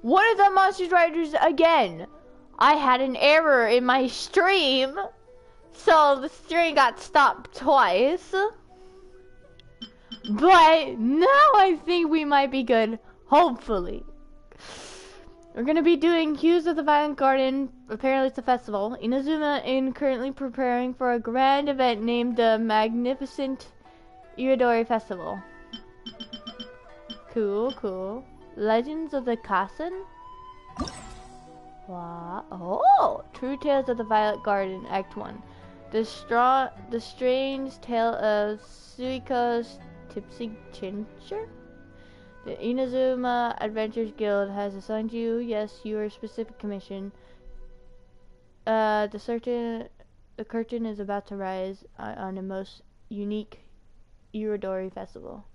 One of the monsters riders again. I had an error in my stream, so the stream got stopped twice. But now I think we might be good, hopefully. We're gonna be doing Hues of the Violent Garden. Apparently it's a festival. Inazuma is currently preparing for a grand event named the Magnificent Iridori Festival. Cool, cool. Legends of the Kassen? Wow. Oh! True Tales of the Violet Garden, Act 1. The Strange Tale of Suiko's Tipsy Chincher? The Inazuma Adventures Guild has assigned you, yes, your specific commission. The curtain is about to rise on a most unique Iridori Festival.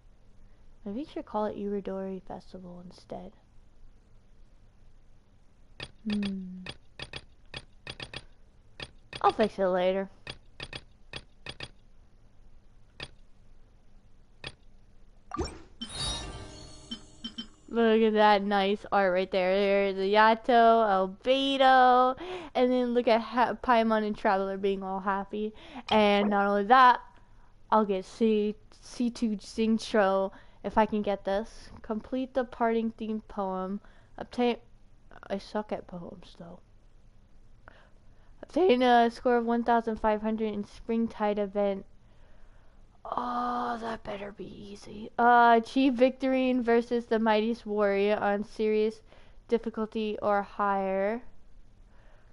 Maybe we should call it Iridori Festival instead. I'll fix it later. Look at that nice art right there. There's a Yato, Albedo, and then look at Paimon and Traveler being all happy. And not only that, I'll get C2 Xingtro if I can get this. Complete the parting themed poem. Obtain. I suck at poems though. Obtain a score of 1,500 in Springtide event. Oh, that better be easy. Achieve victory versus the mightiest warrior on serious difficulty or higher.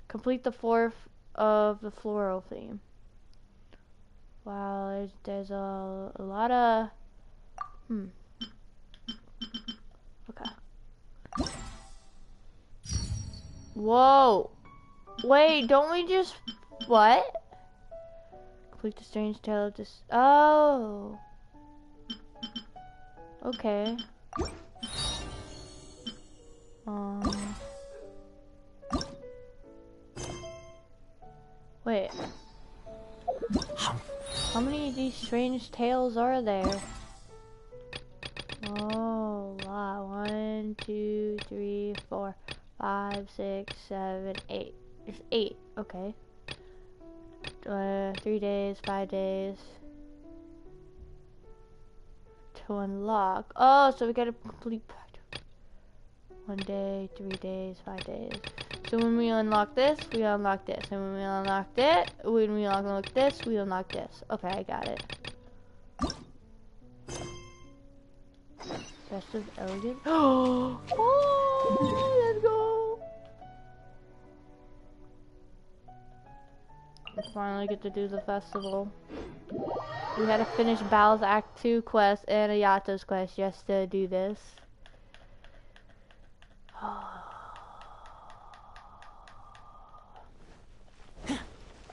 Complete the 4th of the floral theme. Wow, there's a lot of... Okay. Whoa! Wait, don't we just... What? Complete the strange tale of this. Oh. Okay. Wait. How many of these strange tales are there? Oh, wow. 1, 2, 3, 4, 5, 6, 7, 8. There's 8. Okay. 3 days, 5 days to unlock. Oh, so we gotta complete 1 day, 3 days, 5 days. So when we unlock this, we unlock this. And when we unlock that, when we unlock this, we unlock this. Okay, I got it. Best of elegant. Oh, let's go. We finally get to do the festival. We had to finish Bal's Act 2 quest and Ayato's quest just to do this.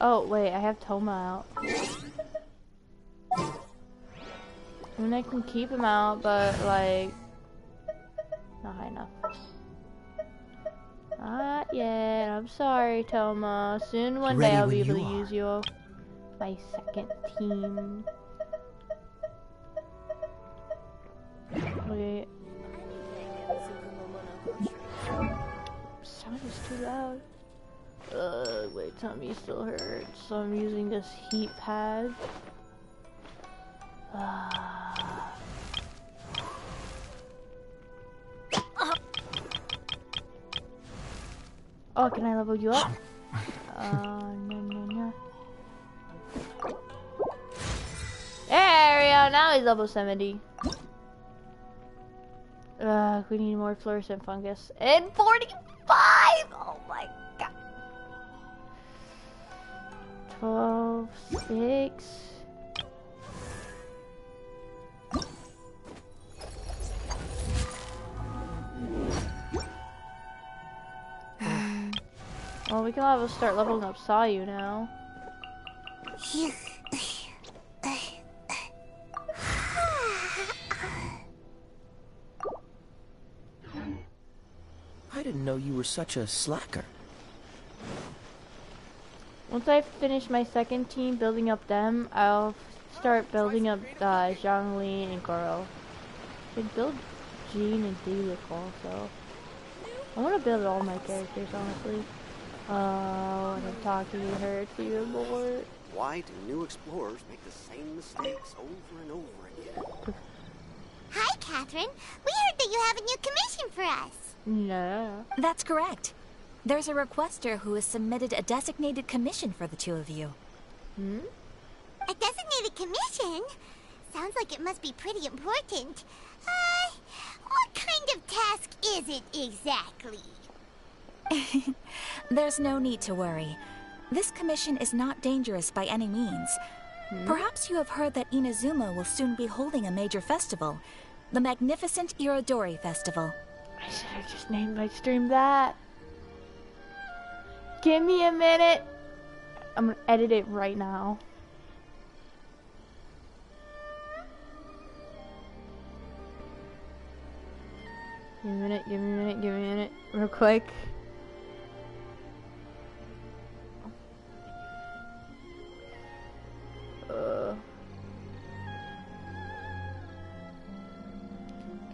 Oh, wait, I have Toma out. I mean, I can keep him out, but, like, not high enough. Not yet. I'm sorry, Toma. Soon one day I'll be able to use you. My second team. Wait. Sound is too loud. Wait, tummy still hurts. So I'm using this heat pad. Oh, can I level you up? No. There we go, now he's level 70. We need more fluorescent fungus. And 45! Oh my god. 12, 6. Well, we can start leveling up Sayu now. I didn't know you were such a slacker. Once I finish my second team building up them, I'll start building up Zhongli and Goro. I can build Jean and Diluc also. I want to build all my characters, honestly. When I'm talking, it hurts even more. Why do new explorers make the same mistakes over and over again? Hi, Catherine. We heard that you have a new commission for us. No. That's correct. There's a requester who has submitted a designated commission for the two of you. Hmm? A designated commission? Sounds like it must be pretty important. What kind of task is it exactly? There's no need to worry. This commission is not dangerous by any means. Perhaps you have heard that Inazuma will soon be holding a major festival, the magnificent Irodori Festival. I should have just named my stream that. Give me a minute. I'm gonna edit it right now. Give me a minute, give me a minute, give me a minute, real quick.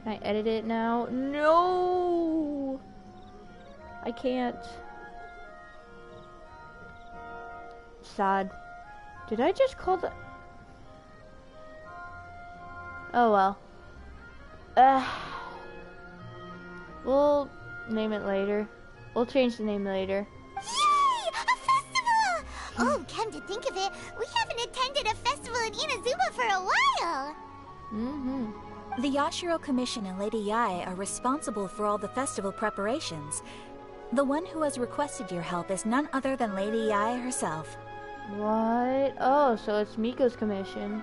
Can I edit it now? No! I can't. Sad. Did I just call the... Oh well. We'll name it later. We'll change the name later. Yay! A festival! Oh, come to think of it, we haven't attended a festival in Inazuma for a while. Mm-hmm. The Yashiro Commission and Lady Yae are responsible for all the festival preparations. The one who has requested your help is none other than Lady Yae herself. What? Oh, so it's Miko's commission.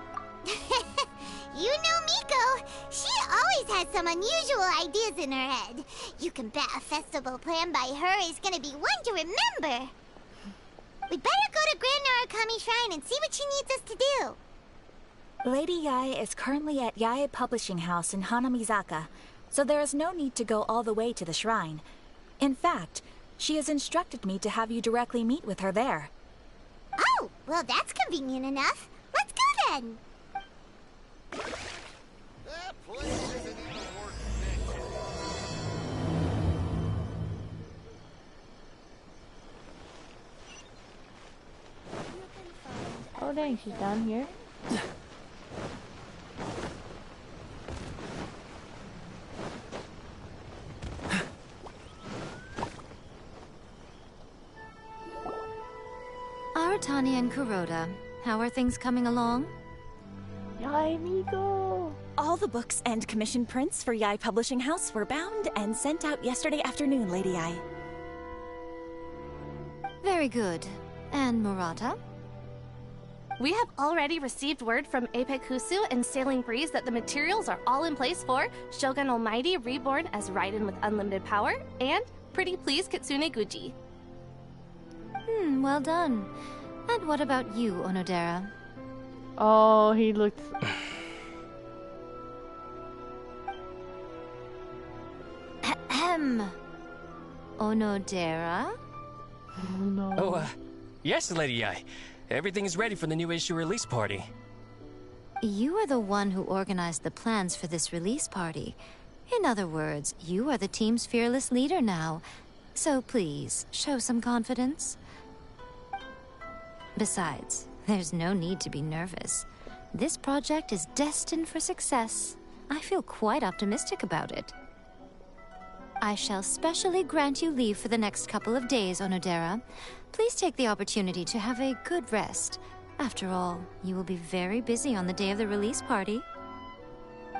You know Miko. She always has some unusual ideas in her head. You can bet a festival planned by her is gonna be one to remember. We'd better go to Grand Narukami Shrine and see what she needs us to do. Lady Yae is currently at Yae Publishing House in Hanamizaka, so there is no need to go all the way to the shrine. In fact, she has instructed me to have you directly meet with her there. Oh, well that's convenient enough. Let's go then. That place isn't even worth mentioning. Oh dang, she's down here. Aratani and Kuroda, how are things coming along? Yay, Miko! All the books and commission prints for Yae Publishing House were bound and sent out yesterday afternoon, Lady Yae. Very good. And Murata? We have already received word from Apex Husu and Sailing Breeze that the materials are all in place for Shogun Almighty Reborn as Raiden with Unlimited Power and Pretty Please Kitsune Guji. Well done. And what about you, Onodera? Oh, he looked... Ahem. Onodera? Oh no. Oh, yes, Lady Yae. Everything is ready for the new issue release party. You are the one who organized the plans for this release party. In other words, you are the team's fearless leader now. So please, show some confidence. Besides, there's no need to be nervous. This project is destined for success. I feel quite optimistic about it. I shall specially grant you leave for the next couple of days, Onodera. Please take the opportunity to have a good rest. After all, you will be very busy on the day of the release party.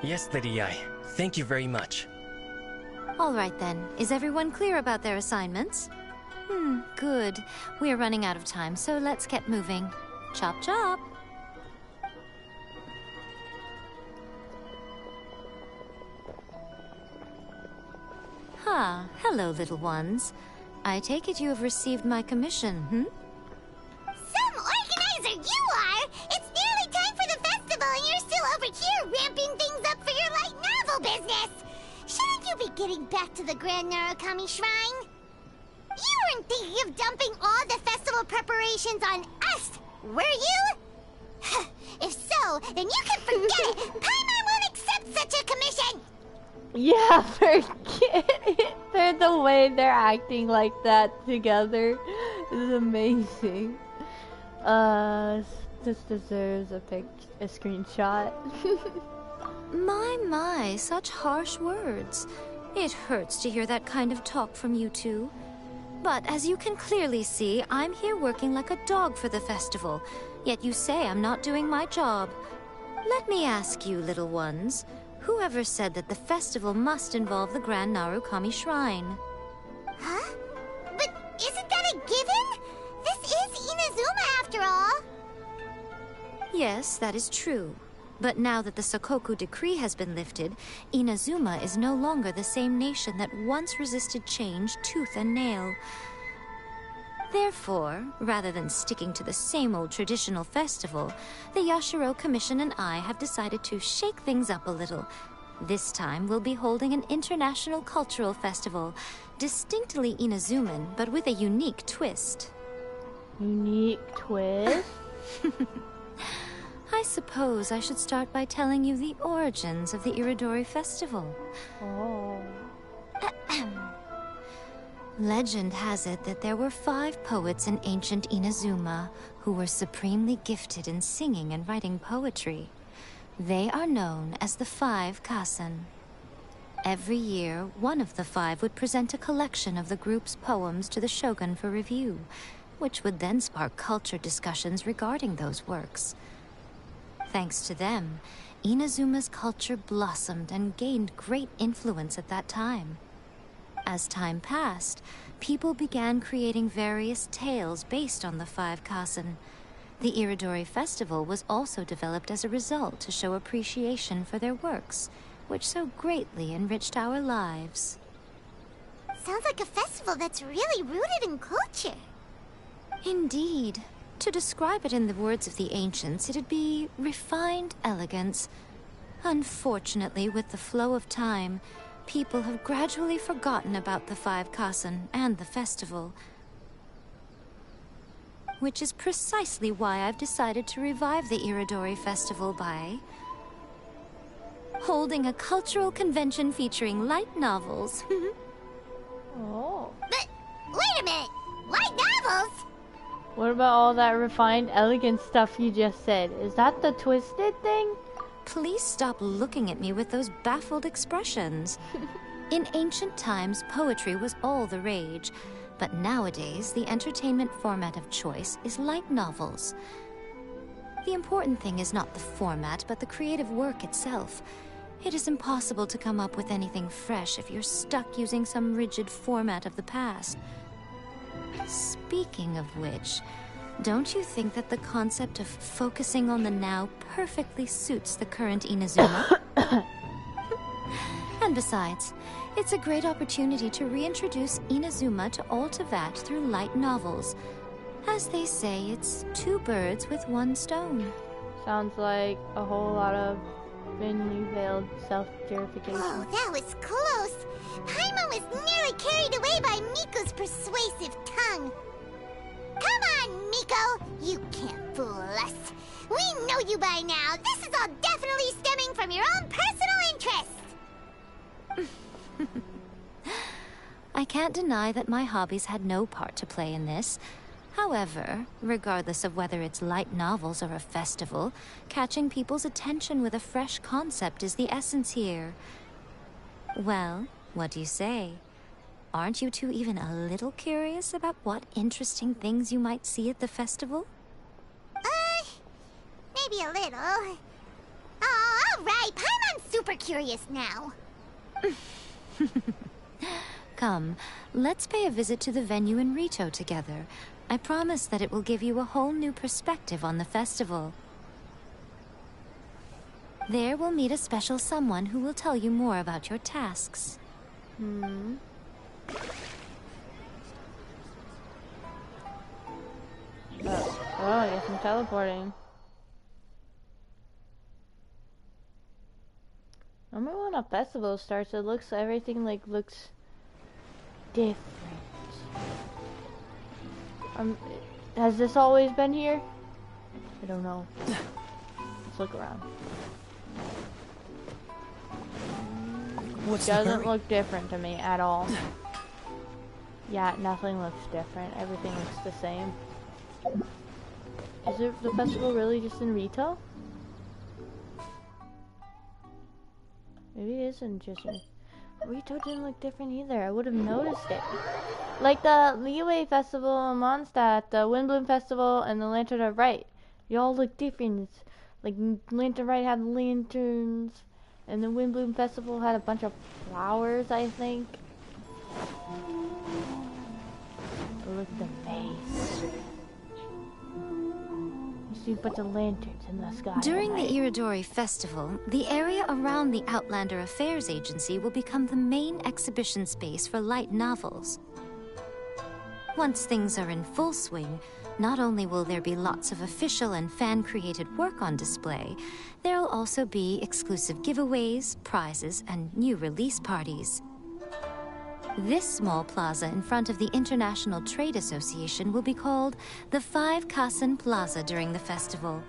Yes, Lady Yae. Thank you very much. All right then. Is everyone clear about their assignments? Good. We are running out of time, so let's get moving. Chop chop! Hello, little ones. I take it you have received my commission, Some organizer you are! It's nearly time for the festival and you're still over here ramping things up for your light novel business! Shouldn't you be getting back to the Grand Narukami Shrine? You weren't thinking of dumping all the festival preparations on us, were you? If so, then you can forget it! Paimon won't accept such a commission! Yeah, forget it. They're like the way they're acting like that together is amazing. This deserves a screenshot. My, such harsh words. It hurts to hear that kind of talk from you two. But as you can clearly see, I'm here working like a dog for the festival. Yet you say I'm not doing my job. Let me ask you, little ones, whoever said that the festival must involve the Grand Narukami Shrine? Huh? But isn't that a given? This is Inazuma after all. Yes, that is true. But now that the Sokoku decree has been lifted, Inazuma is no longer the same nation that once resisted change tooth and nail. Therefore, rather than sticking to the same old traditional festival, the Yashiro Commission and I have decided to shake things up a little. This time, we'll be holding an international cultural festival, distinctly Inazuman, but with a unique twist. Unique twist? I suppose I should start by telling you the origins of the Iridori Festival. Oh. Legend has it that there were 5 poets in ancient Inazuma who were supremely gifted in singing and writing poetry. They are known as the 5 Kasen. Every year, one of the 5 would present a collection of the group's poems to the shogun for review, which would then spark culture discussions regarding those works. Thanks to them, Inazuma's culture blossomed and gained great influence at that time. As time passed, people began creating various tales based on the 5 Kasen. The Iridori Festival was also developed as a result to show appreciation for their works, which so greatly enriched our lives. Sounds like a festival that's really rooted in culture. Indeed. To describe it in the words of the ancients, it'd be refined elegance. Unfortunately, with the flow of time, people have gradually forgotten about the 5 Kasen and the festival. Which is precisely why I've decided to revive the Iridori Festival by holding a cultural convention featuring light novels. Oh. But wait a minute! Light novels? What about all that refined, elegant stuff you just said? Is that the twisted thing? Please stop looking at me with those baffled expressions. In ancient times, poetry was all the rage, but nowadays, the entertainment format of choice is light novels. The important thing is not the format, but the creative work itself. It is impossible to come up with anything fresh if you're stuck using some rigid format of the past. Speaking of which, don't you think that the concept of focusing on the now perfectly suits the current Inazuma? And besides, it's a great opportunity to reintroduce Inazuma to all Teyvat through light novels. As they say, it's 2 birds with 1 stone. Sounds like a whole lot of thinly veiled self-purification. Oh, that was close. Paimon was nearly carried away by Miko's persuasive tongue. Come on, Miko! You can't fool us. We know you by now. This is all definitely stemming from your own personal interest. I can't deny that my hobbies had no part to play in this. However, regardless of whether it's light novels or a festival, catching people's attention with a fresh concept is the essence here. Well, what do you say? Aren't you two even a little curious about what interesting things you might see at the festival? Maybe a little. Oh, all right. Paimon's super curious now. Come, let's pay a visit to the venue in Rito together. I promise that it will give you a whole new perspective on the festival. There we'll meet a special someone who will tell you more about your tasks. Oh, I guess I'm teleporting. I remember when a festival starts, it looks, everything looks different. Has this always been here? I don't know. Let's look around. What's the Doesn't hurry? look different to me at all. Yeah, nothing looks different. Everything looks the same. Is the festival really just in Rito? Maybe it isn't just in... Rito didn't look different either. I would have noticed it. Like the Liyue Festival in Mondstadt, the Windbloom Festival, and the Lantern of Right. They all look different. Like Lantern Right had lanterns, and the Windbloom Festival had a bunch of flowers, I think. Look at the face. You see a bunch of lanterns in the sky. During the Iridori Festival, the area around the Outlander Affairs Agency will become the main exhibition space for light novels. Once things are in full swing, not only will there be lots of official and fan-created work on display, there'll also be exclusive giveaways, prizes, and new release parties. This small plaza in front of the International Trade Association will be called the 5 Kasen Plaza during the festival,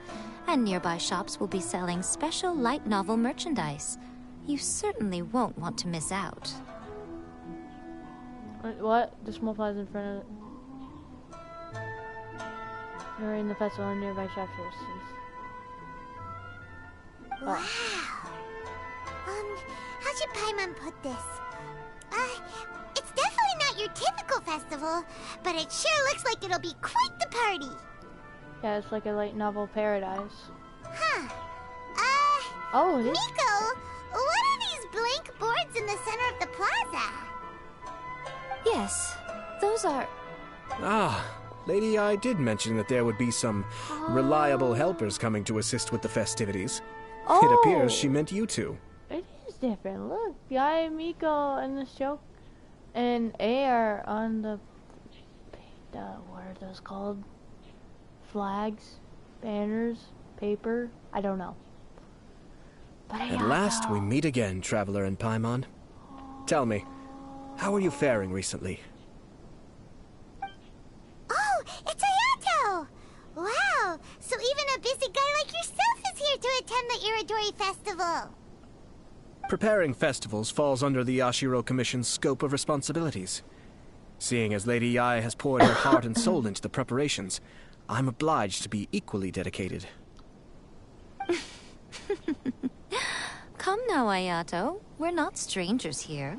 and nearby shops will be selling special light novel merchandise. You certainly won't want to miss out. What? The small plaza in front of it? During the festival and nearby shops will cease. Wow. How should Paimon put this? It's definitely not your typical festival, but it sure looks like it'll be quite the party. Yeah, it's like a light novel paradise. Huh. Oh, it is. Miko, what are these blank boards in the center of the plaza? Yes, those are... Ah, Lady Yae did mention that there would be some reliable helpers coming to assist with the festivities. Oh. It appears she meant you two. It is different. Look, Yae, Miko, and the show, and A are on the what are those called? Flags, banners, paper. I don't know. But At last we meet again, Traveler and Paimon. Tell me, how are you faring recently? Oh, it's Ayato! Wow, so even a busy guy like yourself is here to attend the Iridori Festival. Preparing festivals falls under the Yashiro Commission's scope of responsibilities. Seeing as Lady Yae has poured her heart and soul into the preparations, I'm obliged to be equally dedicated. Come now, Ayato. We're not strangers here.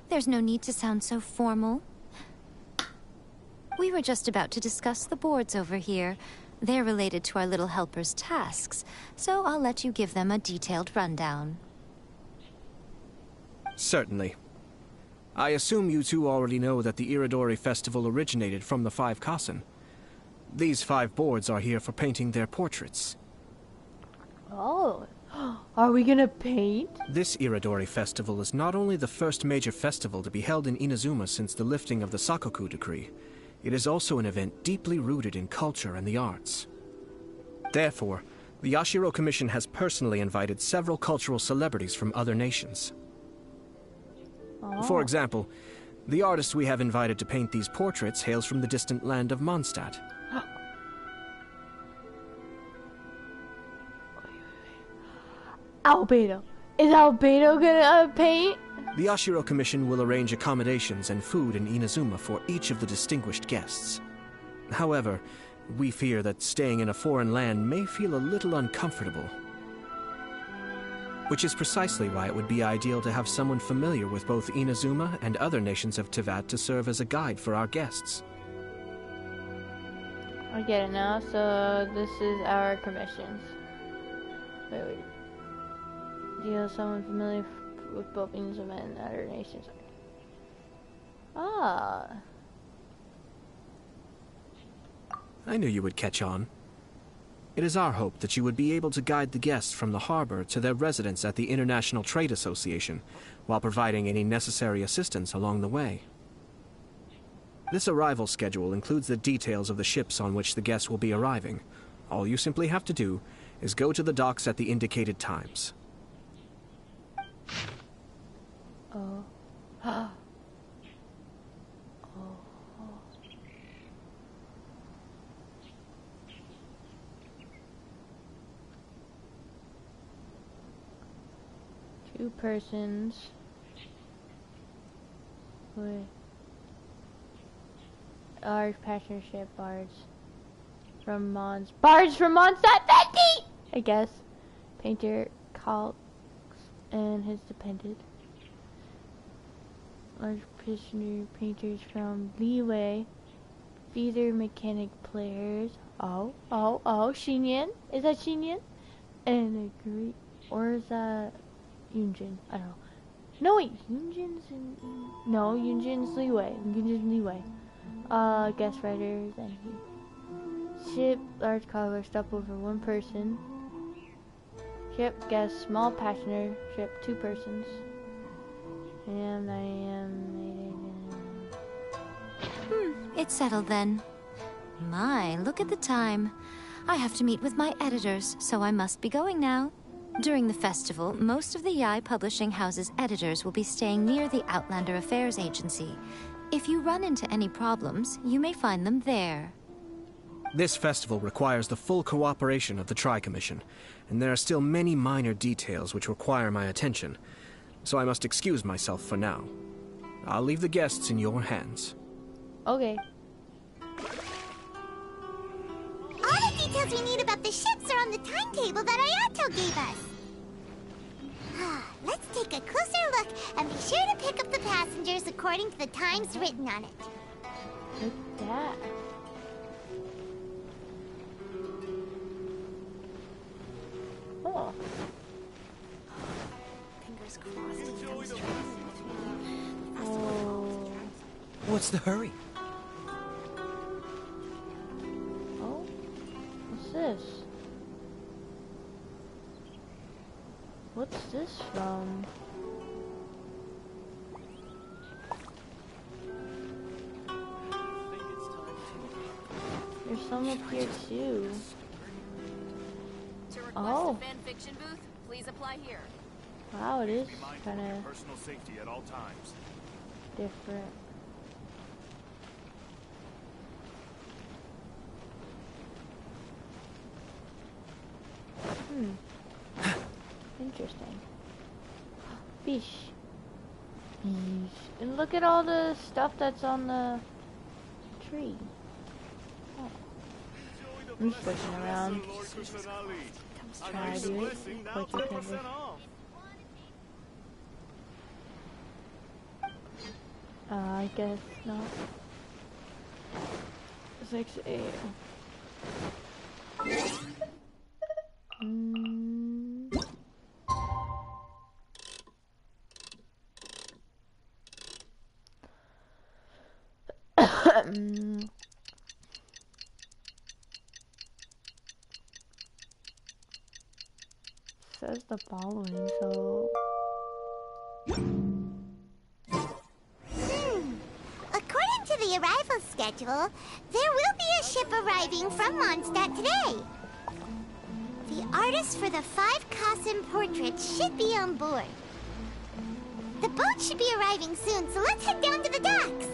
There's no need to sound so formal. We were just about to discuss the boards over here. They're related to our little helper's tasks, so I'll let you give them a detailed rundown. Certainly. I assume you two already know that the Iridori Festival originated from the 5 Kasen. These 5 boards are here for painting their portraits. Oh, are we gonna paint? This Iridori Festival is not only the first major festival to be held in Inazuma since the lifting of the Sakoku decree, it is also an event deeply rooted in culture and the arts. Therefore, the Yashiro Commission has personally invited several cultural celebrities from other nations. Oh. For example, the artist we have invited to paint these portraits hails from the distant land of Mondstadt. Albedo. Is Albedo gonna paint? The Yashiro Commission will arrange accommodations and food in Inazuma for each of the distinguished guests. However, we fear that staying in a foreign land may feel a little uncomfortable. Which is precisely why it would be ideal to have someone familiar with both Inazuma and other nations of Teyvat to serve as a guide for our guests. I get it now, so this is our commissions. Wait. Do you have someone familiar with both Inazuma and other nations? Ah. I knew you would catch on. It is our hope that you would be able to guide the guests from the harbor to their residence at the International Trade Association, while providing any necessary assistance along the way. This arrival schedule includes the details of the ships on which the guests will be arriving. All you simply have to do is go to the docks at the indicated times. Oh. Two persons. Wait. Our passenger ship, bards from Mondstadt, Betty! I guess. Painter, Calx, and his dependent. Large prisoner painters from Leeway. Feeder mechanic players. Oh, Xinyan? Is that Xinyan? And a Greek, or is that Yunjin? I don't know. No wait, Yunjin's Leeway. Guest writers and ship, large cargo, stop over 1 person. Ship, guest, small passenger ship, 2 persons. It's settled then. My, look at the time. I have to meet with my editors, so I must be going now. During the festival, most of the Yae Publishing House's editors will be staying near the Outlander Affairs Agency. If you run into any problems, you may find them there. This festival requires the full cooperation of the Tri-Commission, and there are still many minor details which require my attention, so I must excuse myself for now. I'll leave the guests in your hands. Okay. All the details we need about the ships are on the timetable that Ayato gave us. Let's take a closer look and be sure to pick up the passengers according to the times written on it. Look at that. Oh. Fingers crossed. Oh. What's the hurry? Oh. What's this? What's this from? There's some up here too. Oh. Fan fiction booth, please apply here. Wow, it is kind of personal safety at all times. different. Interesting. Fish. And look at all the stuff that's on the tree. Oh. I'm switching around. Try to do it. Quite dependent. I guess not. 6 a.m. Says the following, so According to the arrival schedule, there will be a ship arriving from Mondstadt today. The artist for the 5 Kasim portraits should be on board. The boat should be arriving soon, so let's head down to the docks.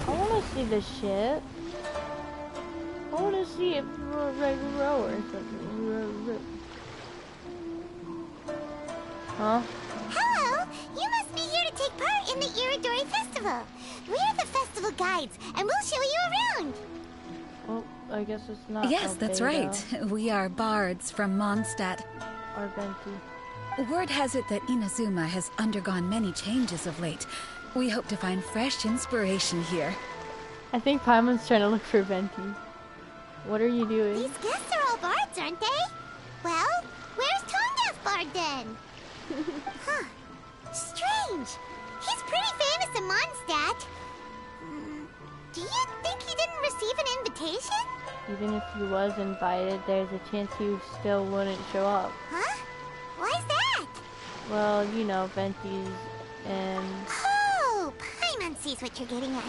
I want to see the ship. I want to see it row or something. Huh? Hello! You must be here to take part in the Iridori Festival. We're the festival guides, and we'll show you around. Well, I guess it's not. Yes, that's right. We are bards from Mondstadt. Or Venti. Word has it that Inazuma has undergone many changes of late. We hope to find fresh inspiration here. I think Paimon's trying to look for Venti. What are you doing? These guests are all bards, aren't they? Well, where's Tonga's bard then? Huh. Strange. He's pretty famous in Mondstadt. Do you think he didn't receive an invitation? Even if he was invited, there's a chance he still wouldn't show up. Huh? Why's that? Well, you know, Venti's and... Oh, Paimon sees what you're getting at.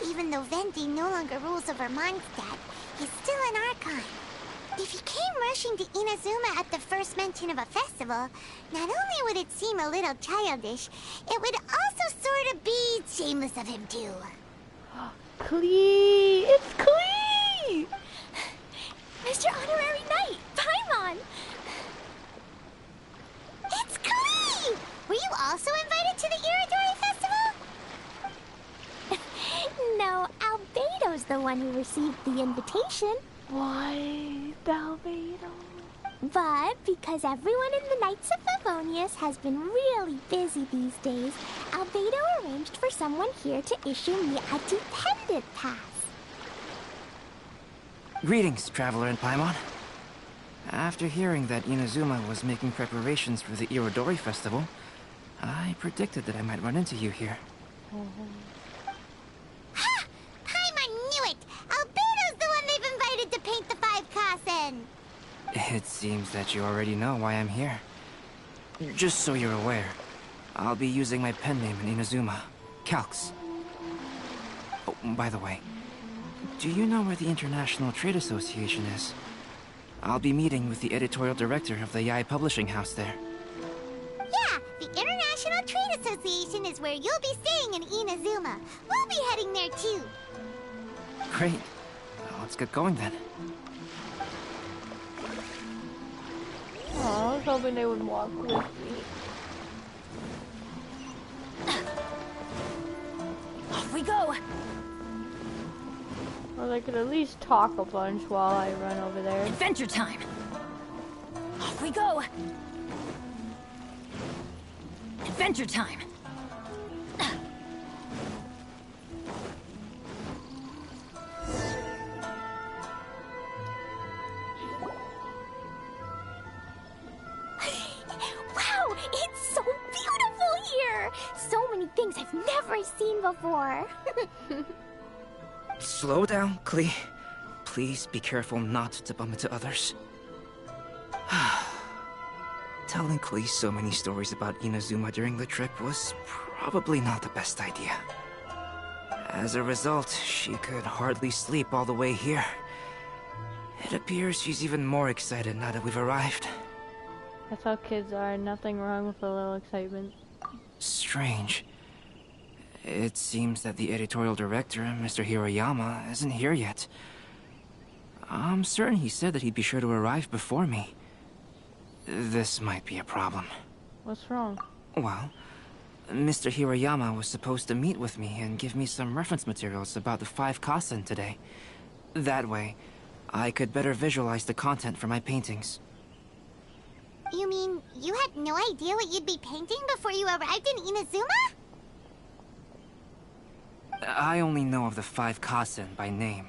Even though Venti no longer rules over Mondstadt, he's still an Archon. If he came rushing to Inazuma at the first mention of a festival, not only would it seem a little childish, it would also sort of be shameless of him too. Klee! It's Klee! Mr. Honorary Knight, Paimon! It's Klee! Were you also invited to the Iridori Festival? No, Albedo's the one who received the invitation. Why, Albedo? But because everyone in the Knights of Favonius has been really busy these days, Albedo arranged for someone here to issue me a dependent pass. Greetings, Traveler in Paimon. After hearing that Inazuma was making preparations for the Irodori Festival, I predicted that I might run into you here. Ha! Paimon knew it! Albedo's the one they've invited to paint the 5 Kasen! It seems that you already know why I'm here. Just so you're aware, I'll be using my pen name in Inazuma, Calx. Oh, by the way, do you know where the International Trade Association is? I'll be meeting with the editorial director of the Yae Publishing House there. Yeah, the International Trade Association is where you'll be staying in Inazuma. We'll be heading there too. Great. Well, let's get going then. Oh, I was hoping they would walk with me. Off we go! Or they could at least talk a bunch while I run over there. Adventure time! Off we go! Adventure time! Wow, it's so beautiful here! So many things I've never seen before. Slow down, Klee. Please be careful not to bump into others. Telling Klee so many stories about Inazuma during the trip was probably not the best idea. As a result, she could hardly sleep all the way here. It appears she's even more excited now that we've arrived. That's how kids are. Nothing wrong with a little excitement. Strange. It seems that the editorial director, Mr. Hiroyama, isn't here yet. I'm certain he said that he'd be sure to arrive before me. This might be a problem. What's wrong? Well, Mr. Hiroyama was supposed to meet with me and give me some reference materials about the 5 Kasen today. That way, I could better visualize the content for my paintings. You mean you had no idea what you'd be painting before you arrived in Inazuma? I only know of the 5 Kasen by name.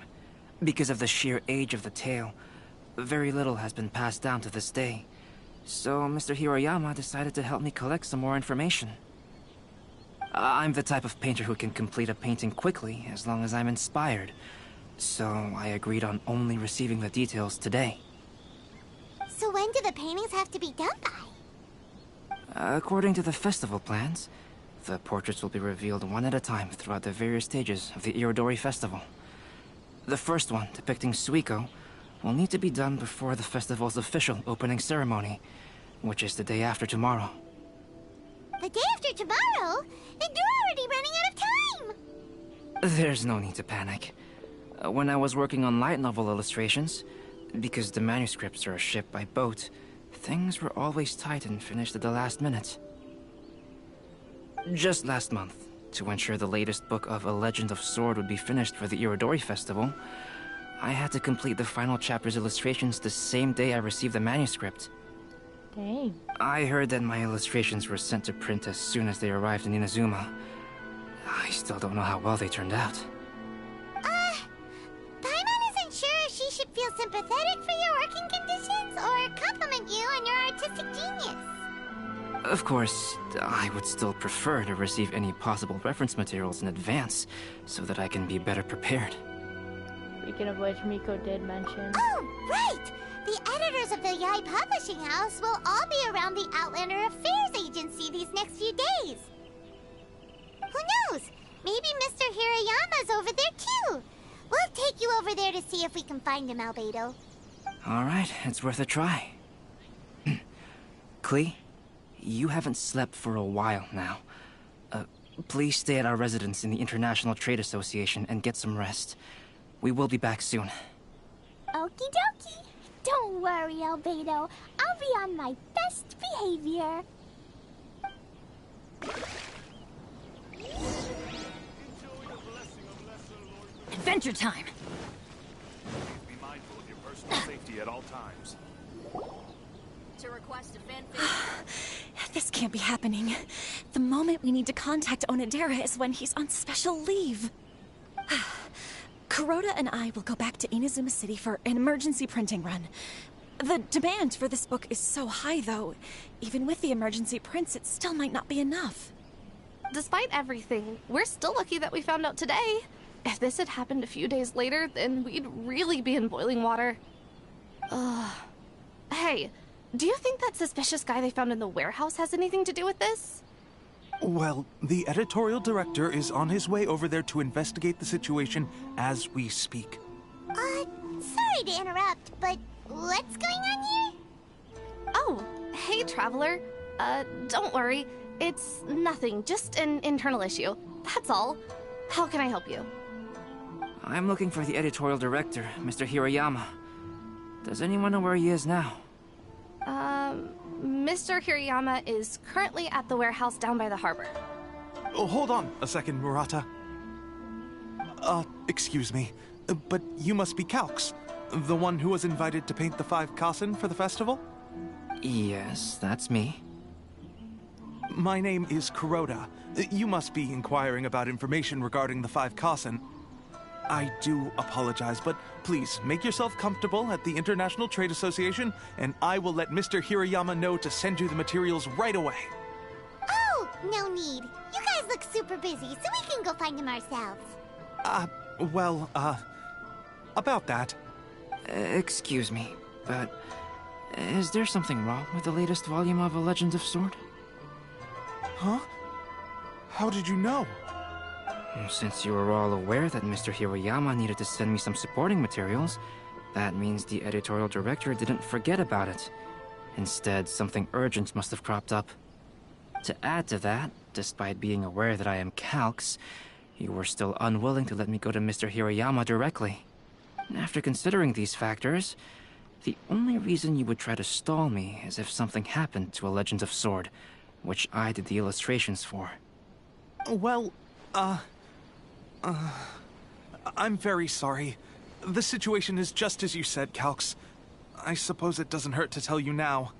Because of the sheer age of the tale, very little has been passed down to this day. So Mr. Hiroyama decided to help me collect some more information. I'm the type of painter who can complete a painting quickly as long as I'm inspired. So I agreed on only receiving the details today. So when do the paintings have to be done by? According to the festival plans, the portraits will be revealed one at a time throughout the various stages of the Irodori Festival. The first one, depicting Suiko, will need to be done before the festival's official opening ceremony, which is the day after tomorrow. The day after tomorrow? Then you're already running out of time! There's no need to panic. When I was working on light novel illustrations, because the manuscripts are shipped by boat, things were always tight and finished at the last minute. Just last month, to ensure the latest book of A Legend of Sword would be finished for the Irodori Festival, I had to complete the final chapter's illustrations the same day I received the manuscript. Dang. I heard that my illustrations were sent to print as soon as they arrived in Inazuma. I still don't know how well they turned out. Paimon isn't sure if she should feel sympathetic for your working conditions or compliment you on your artistic genius. Of course, I would still prefer to receive any possible reference materials in advance, so that I can be better prepared. Speaking of which, Miko did mention. Oh, right! The editors of the Yae Publishing House will all be around the Outlander Affairs Agency these next few days. Who knows? Maybe Mr. Hiroyama's over there too. We'll take you over there to see if we can find him, Albedo. Alright, it's worth a try. Klee, you haven't slept for a while now. please stay at our residence in the International Trade Association and get some rest. We will be back soon. Okie dokie. Don't worry, Albedo. I'll be on my best behavior. Adventure time! Be mindful of your personal safety at all times. To request a fanfic. This can't be happening. The moment we need to contact Onodera is when he's on special leave. Kuroda and I will go back to Inazuma City for an emergency printing run. The demand for this book is so high, though. Even with the emergency prints, it still might not be enough. Despite everything, we're still lucky that we found out today. If this had happened a few days later, then we'd really be in boiling water. Hey, do you think that suspicious guy they found in the warehouse has anything to do with this? Well, the editorial director is on his way over there to investigate the situation as we speak. Sorry to interrupt, but what's going on here? Oh, hey, Traveler. Don't worry. It's nothing, just an internal issue. That's all. How can I help you? I'm looking for the editorial director, Mr. Hirayama. Does anyone know where he is now? Mr. Hirayama is currently at the warehouse down by the harbor. Oh, hold on a second, Murata. Excuse me, but you must be Calx, the one who was invited to paint the 5 Kasen for the festival? Yes, that's me. My name is Kuroda. You must be inquiring about information regarding the 5 Kasen. I do apologize, but please make yourself comfortable at the International Trade Association, and I will let Mr. Hirayama know to send you the materials right away. Oh, no need. You guys look super busy, so we can go find him ourselves. About that. Excuse me, but is there something wrong with the latest volume of A Legend of Sword? Huh? How did you know? Since you were all aware that Mr. Hirayama needed to send me some supporting materials, that means the editorial director didn't forget about it. Instead, something urgent must have cropped up. To add to that, despite being aware that I am Calx, you were still unwilling to let me go to Mr. Hirayama directly. After considering these factors, the only reason you would try to stall me is if something happened to A Legend of Sword, which I did the illustrations for. Well, I'm very sorry. The situation is just as you said, Calx. I suppose it doesn't hurt to tell you now.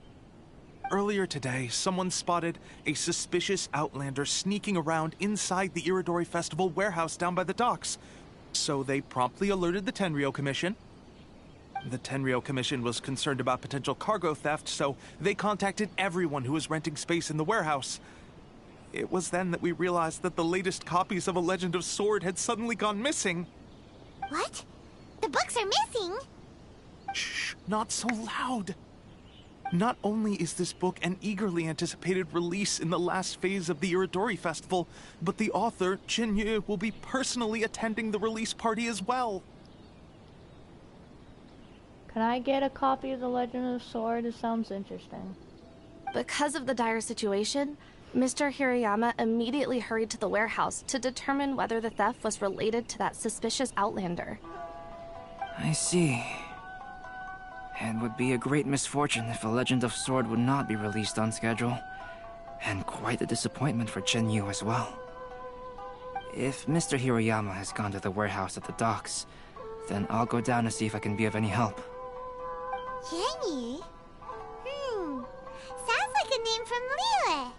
Earlier today, someone spotted a suspicious outlander sneaking around inside the Iridori Festival warehouse down by the docks. So they promptly alerted the Tenryou Commission. The Tenryou Commission was concerned about potential cargo theft, so they contacted everyone who was renting space in the warehouse. It was then that we realized that the latest copies of A Legend of Sword had suddenly gone missing. What? The books are missing? Shh, not so loud. Not only is this book an eagerly anticipated release in the last phase of the Iridori Festival, but the author, Jinyu, will be personally attending the release party as well. Can I get a copy of The Legend of the Sword? It sounds interesting. Because of the dire situation, Mr. Hirayama immediately hurried to the warehouse to determine whether the theft was related to that suspicious outlander. I see. It would be a great misfortune if A Legend of Sword would not be released on schedule. And quite a disappointment for Jinyu as well. If Mr. Hirayama has gone to the warehouse at the docks, then I'll go down to see if I can be of any help. Jinyu? Sounds like a name from Liyue.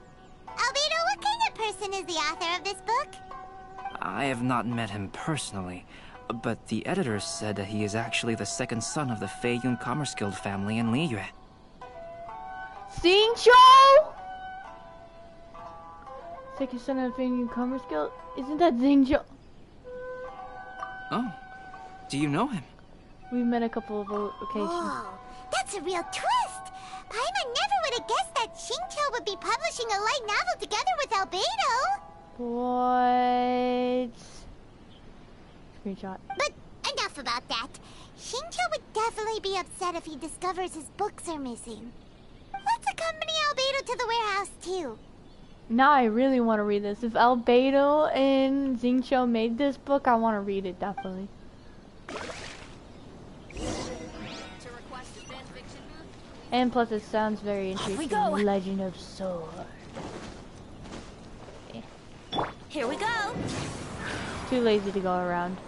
Albedo, what kind of person is the author of this book? I have not met him personally, but the editors said that he is actually the second son of the Feiyun Commerce Guild family in Liyue. Xingqiu! Second son of the Feiyun Commerce Guild? Isn't that Xingqiu? Oh, do you know him? We've met a couple of occasions. Whoa, that's a real twist! Paimon never would have guessed that Xingqiu would be publishing a light novel together with Albedo! What? Screenshot. But enough about that. Xingqiu would definitely be upset if he discovers his books are missing. Let's accompany Albedo to the warehouse too. Now I really want to read this. If Albedo and Xingqiu made this book, I want to read it definitely. And plus it sounds very interesting. we go. Legend of Sword. Okay. Here we go. Too lazy to go around.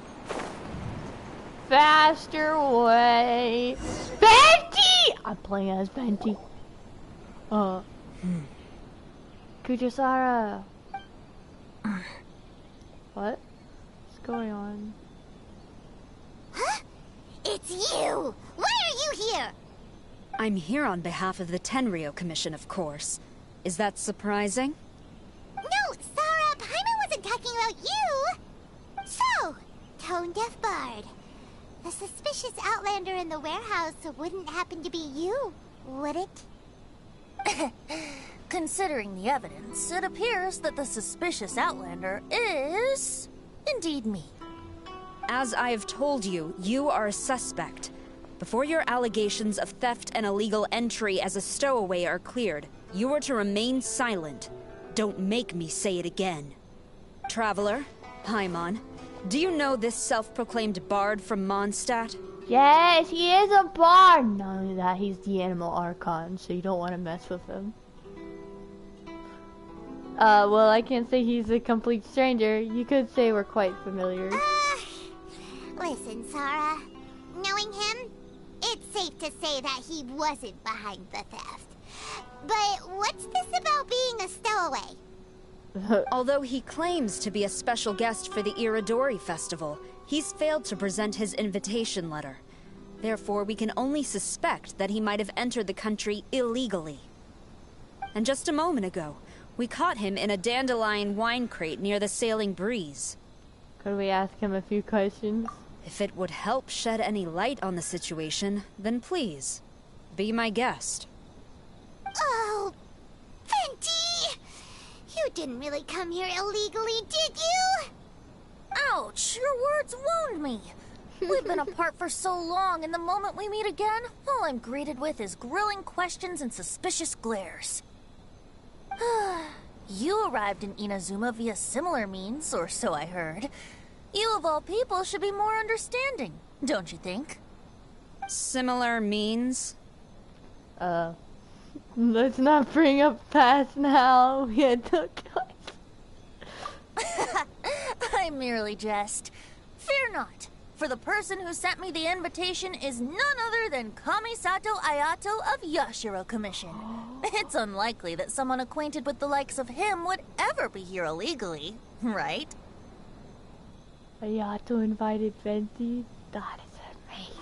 Faster way. Venti! I'm playing as Venti. Kujisara. What? What's going on? Huh? It's you! Why are you here? I'm here on behalf of the Tenryou Commission, of course. Is that surprising? No, Sarah, Paimon wasn't talking about you! So, tone-deaf bard. The suspicious outlander in the warehouse wouldn't happen to be you, would it? Considering the evidence, it appears that the suspicious outlander is indeed me. As I have told you, you are a suspect. Before your allegations of theft and illegal entry as a stowaway are cleared, you are to remain silent. Don't make me say it again. Traveler, Paimon, do you know this self-proclaimed bard from Mondstadt? Yes, he is a bard! Not only that, he's the animal archon, so you don't want to mess with him. Well, I can't say he's a complete stranger. You could say we're quite familiar. Listen, Sarah. Knowing him, it's safe to say that he wasn't behind the theft. But what's this about being a stowaway? Although he claims to be a special guest for the Iridori Festival, he's failed to present his invitation letter. Therefore, we can only suspect that he might have entered the country illegally. And just a moment ago, we caught him in a dandelion wine crate near the Sailing Breeze. Could we ask him a few questions? If it would help shed any light on the situation, then please, be my guest. Oh, Venti! You didn't really come here illegally, did you? Ouch! Your words wound me. We've been apart for so long, and the moment we meet again, all I'm greeted with is grilling questions and suspicious glares. You arrived in Inazuma via similar means, or so I heard. You of all people should be more understanding, don't you think? Similar means? Let's not bring up past now. We had no choice. I merely jest. Fear not, for the person who sent me the invitation is none other than Kamisato Ayato of Yashiro Commission. It's unlikely that someone acquainted with the likes of him would ever be here illegally, right? Ayato invited Venti? That is amazing.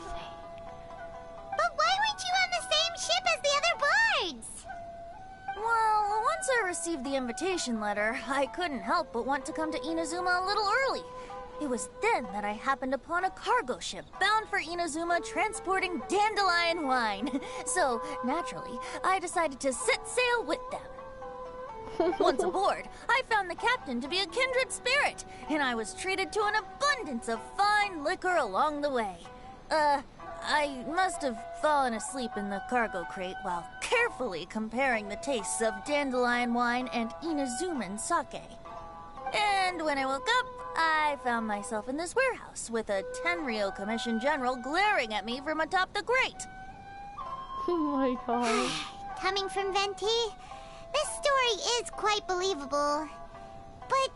But why weren't you on the same ship as the other bards? Well, once I received the invitation letter, I couldn't help but want to come to Inazuma a little early. It was then that I happened upon a cargo ship bound for Inazuma transporting dandelion wine. So, naturally, I decided to set sail with them. Once aboard, I found the captain to be a kindred spirit, and I was treated to an abundance of fine liquor along the way. I must have fallen asleep in the cargo crate while carefully comparing the tastes of dandelion wine and Inazuman sake. And when I woke up, I found myself in this warehouse with a Tenryou Commission general glaring at me from atop the grate. Oh my god. Coming from Venti, this story is quite believable. But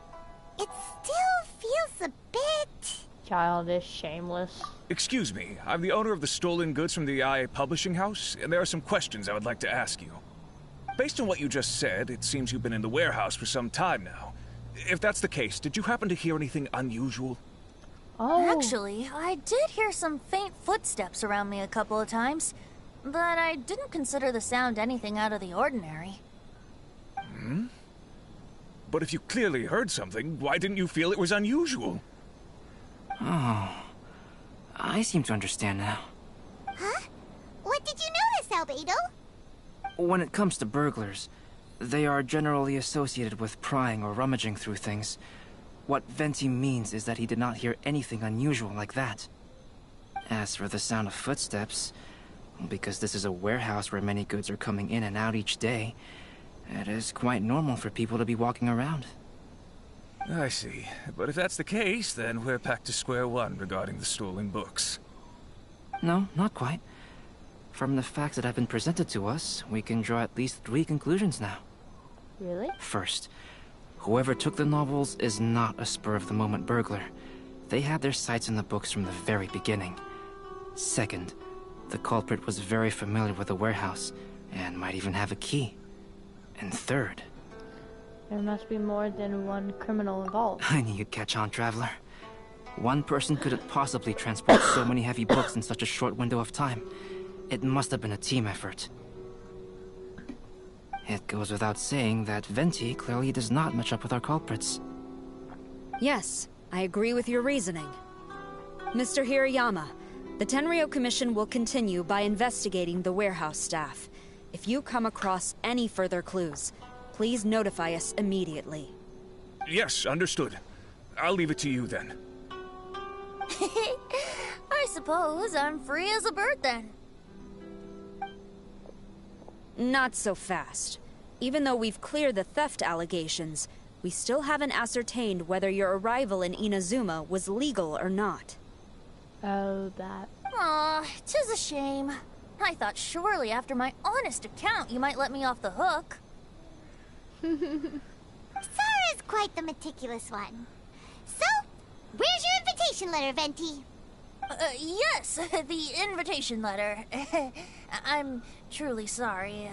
it still feels a bit... childish, shameless. Excuse me, I'm the owner of the stolen goods from the Yayyyyyyyy publishing house, and there are some questions I would like to ask you. Based on what you just said, it seems you've been in the warehouse for some time now. If that's the case, did you happen to hear anything unusual? Oh. Actually, I did hear some faint footsteps around me a couple of times, but I didn't consider the sound anything out of the ordinary. Hmm? But if you clearly heard something, why didn't you feel it was unusual? Oh, I seem to understand now. Huh? What did you notice, Albedo? When it comes to burglars, they are generally associated with prying or rummaging through things. What Venti means is that he did not hear anything unusual like that. As for the sound of footsteps, because this is a warehouse where many goods are coming in and out each day, It is quite normal for people to be walking around. I see. But if that's the case, then we're back to square one regarding the stolen books. No, not quite. From the facts that have been presented to us, we can draw at least 3 conclusions now. Really? First, whoever took the novels is not a spur-of-the-moment burglar. They had their sights on the books from the very beginning. Second, the culprit was very familiar with the warehouse, and might even have a key. And third... There must be more than one criminal involved. I knew you'd catch on, Traveler. One person couldn't possibly transport so many heavy books in such a short window of time. It must have been a team effort. It goes without saying that Venti clearly does not match up with our culprits. Yes, I agree with your reasoning. Mr. Hirayama, the Tenryo Commission will continue by investigating the warehouse staff. If you come across any further clues, please notify us immediately. Yes, understood. I'll leave it to you then. I suppose I'm free as a bird then. Not so fast. Even though we've cleared the theft allegations, we still haven't ascertained whether your arrival in Inazuma was legal or not. Oh, that. Aw, 'tis a shame. I thought surely after my honest account you might let me off the hook. Sara's quite the meticulous one. So, where's your invitation letter, Venti? Yes, the invitation letter. I'm truly sorry.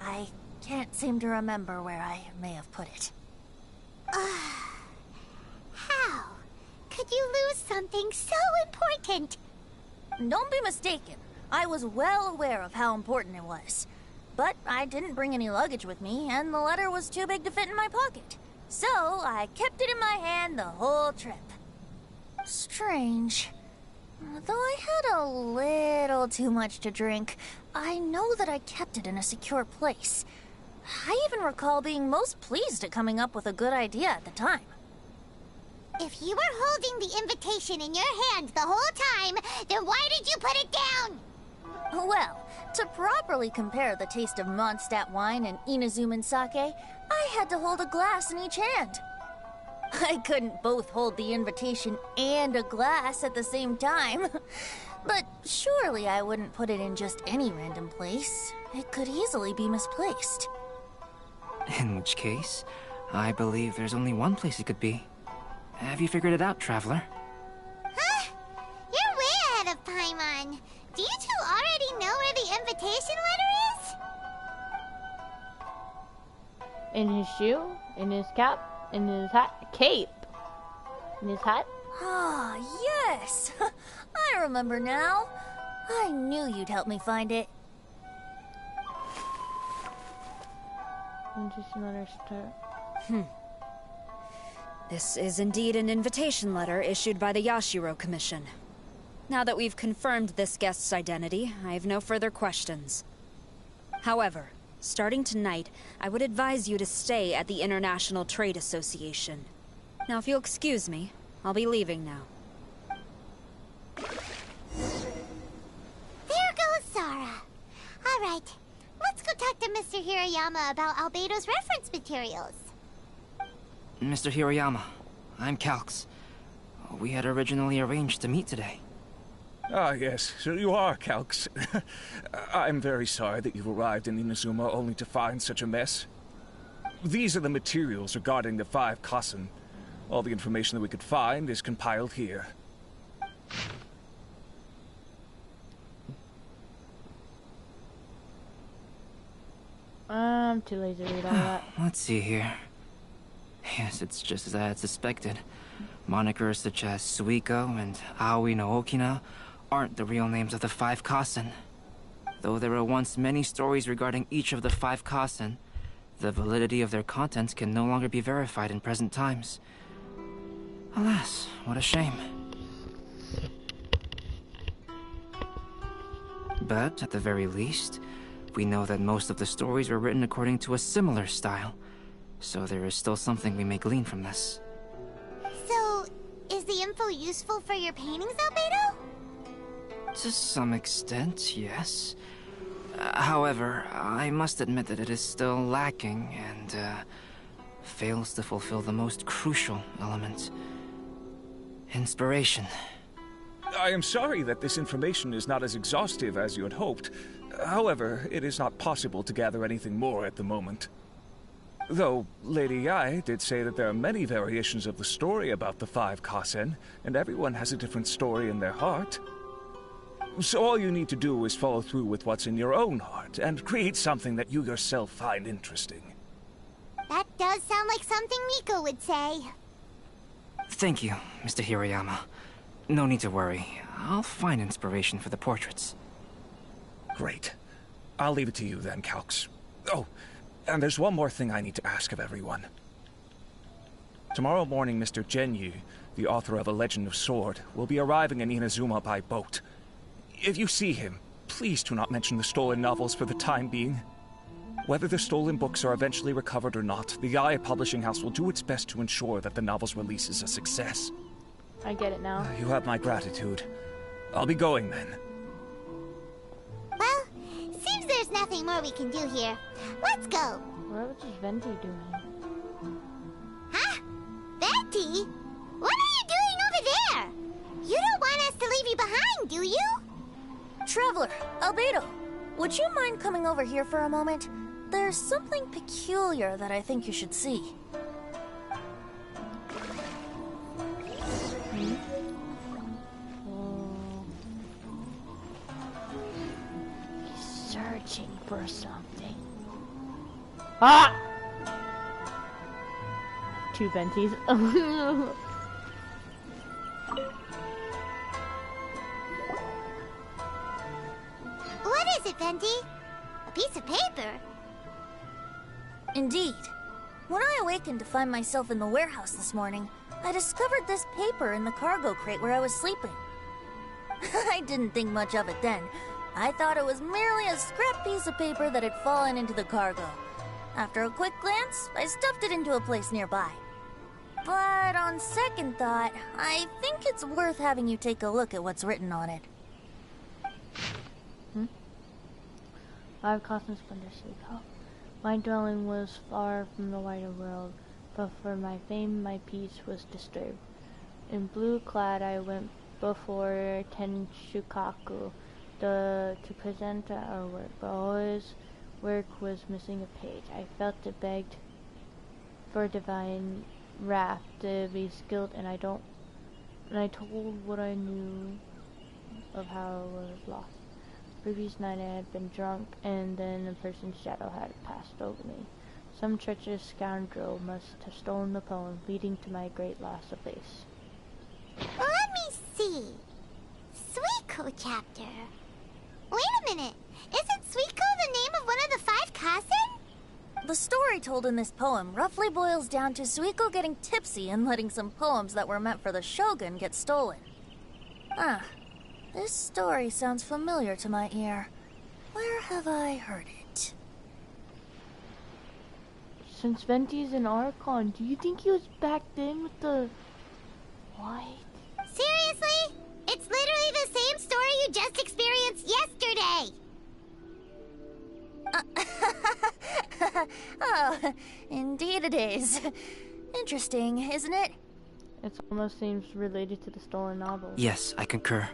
I can't seem to remember where I may have put it. How could you lose something so important? Don't be mistaken. I was well aware of how important it was. But I didn't bring any luggage with me, and the letter was too big to fit in my pocket. So I kept it in my hand the whole trip. Strange. Though I had a little too much to drink, I know that I kept it in a secure place. I even recall being most pleased at coming up with a good idea at the time. If you were holding the invitation in your hand the whole time, then why did you put it down? Well, to properly compare the taste of Mondstadt wine and Inazuman sake, I had to hold a glass in each hand. I couldn't both hold the invitation and a glass at the same time. But surely I wouldn't put it in just any random place. It could easily be misplaced. In which case, I believe there's only one place it could be. Have you figured it out, Traveler? Huh? You're way ahead of Paimon. Do you two already know where the invitation letter is? In his shoe, in his cap, in his hat, cape, in his hat. Ah, yes! I remember now. I knew you'd help me find it. Just another start. This is indeed an invitation letter issued by the Yashiro Commission. Now that we've confirmed this guest's identity, I have no further questions. However, starting tonight, I would advise you to stay at the International Trade Association. Now, if you'll excuse me, I'll be leaving now. There goes Sara. All right, let's go talk to Mr. Hirayama about Albedo's reference materials. Mr. Hirayama, I'm Calx. We had originally arranged to meet today. Ah, yes, so you are Calx. I'm very sorry that you've arrived in Inazuma only to find such a mess. These are the materials regarding the 5 Kassen. All the information that we could find is compiled here. I'm too lazy to read all that. Let's see here. Yes, it's just as I had suspected. Monikers such as Suiko and Aoi no Okina aren't the real names of the 5 Kassen. Though there were once many stories regarding each of the 5 Kassen, the validity of their contents can no longer be verified in present times. Alas, what a shame. But, at the very least, we know that most of the stories were written according to a similar style, so there is still something we may glean from this. So, is the info useful for your paintings, Albedo? To some extent, yes. However, I must admit that it is still lacking and fails to fulfill the most crucial element. Inspiration. I am sorry that this information is not as exhaustive as you had hoped. However, it is not possible to gather anything more at the moment. Though, Lady Yae did say that there are many variations of the story about the 5 Kasen, and everyone has a different story in their heart. So all you need to do is follow through with what's in your own heart, and create something that you yourself find interesting. That does sound like something Miko would say. Thank you, Mr. Hirayama. No need to worry. I'll find inspiration for the portraits. Great. I'll leave it to you then, Calx. Oh, and there's one more thing I need to ask of everyone. Tomorrow morning, Mr. Genyu, the author of A Legend of Sword, will be arriving in Inazuma by boat. If you see him, please do not mention the stolen novels for the time being. Whether the stolen books are eventually recovered or not, the Yayyyyyy Publishing House will do its best to ensure that the novel's release is a success. I get it now. You have my gratitude. I'll be going then. Well, seems there's nothing more we can do here. Let's go. What was Venti doing? Huh? Venti? What are you doing over there? You don't want us to leave you behind, do you? Traveler, Albedo, would you mind coming over here for a moment? There's something peculiar that I think you should see. He's searching for something. Ah! 2 Ventis. What is it, Venti? A piece of paper? Indeed. When I awakened to find myself in the warehouse this morning, I discovered this paper in the cargo crate where I was sleeping. I didn't think much of it then. I thought it was merely a scrap piece of paper that had fallen into the cargo. After a quick glance, I stuffed it into a place nearby. But on second thought, I think it's worth having you take a look at what's written on it. 5 cosmic splendor Suiko. My dwelling was far from the wider world, but for my fame my peace was disturbed. In blue clad I went before Tenshukaku to present our work, but always work was missing a page. I felt it begged for divine wrath to be skilled, and I told what I knew of how I was lost. Previous night I had been drunk, and then a person's shadow had passed over me. Some treacherous scoundrel must have stolen the poem, leading to my great loss of face. Let me see. Suiko chapter. Wait a minute. Isn't Suiko the name of one of the 5 Kasen? The story told in this poem roughly boils down to Suiko getting tipsy and letting some poems that were meant for the shogun get stolen. Ah. This story sounds familiar to my ear. Where have I heard it? Since Venti's an Archon, do you think he was back then with the... What? Seriously? It's literally the same story you just experienced yesterday! Oh, indeed it is. Interesting, isn't it? It almost seems related to the stolen novel. Yes, I concur.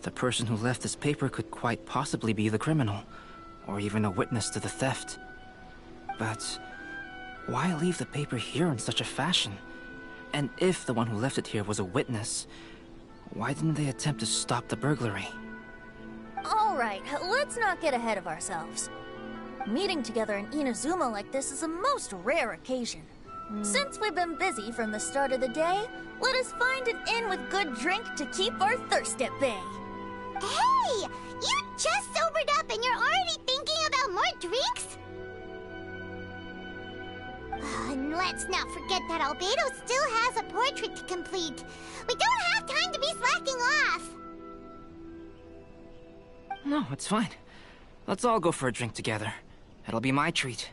The person who left this paper could quite possibly be the criminal, or even a witness to the theft. But why leave the paper here in such a fashion? And if the one who left it here was a witness, why didn't they attempt to stop the burglary? Alright, let's not get ahead of ourselves. Meeting together in Inazuma like this is a most rare occasion. Since we've been busy from the start of the day, let us find an inn with good drink to keep our thirst at bay. Hey! You just sobered up and you're already thinking about more drinks? And let's not forget that Albedo still has a portrait to complete. We don't have time to be slacking off. No, it's fine. Let's all go for a drink together. It'll be my treat.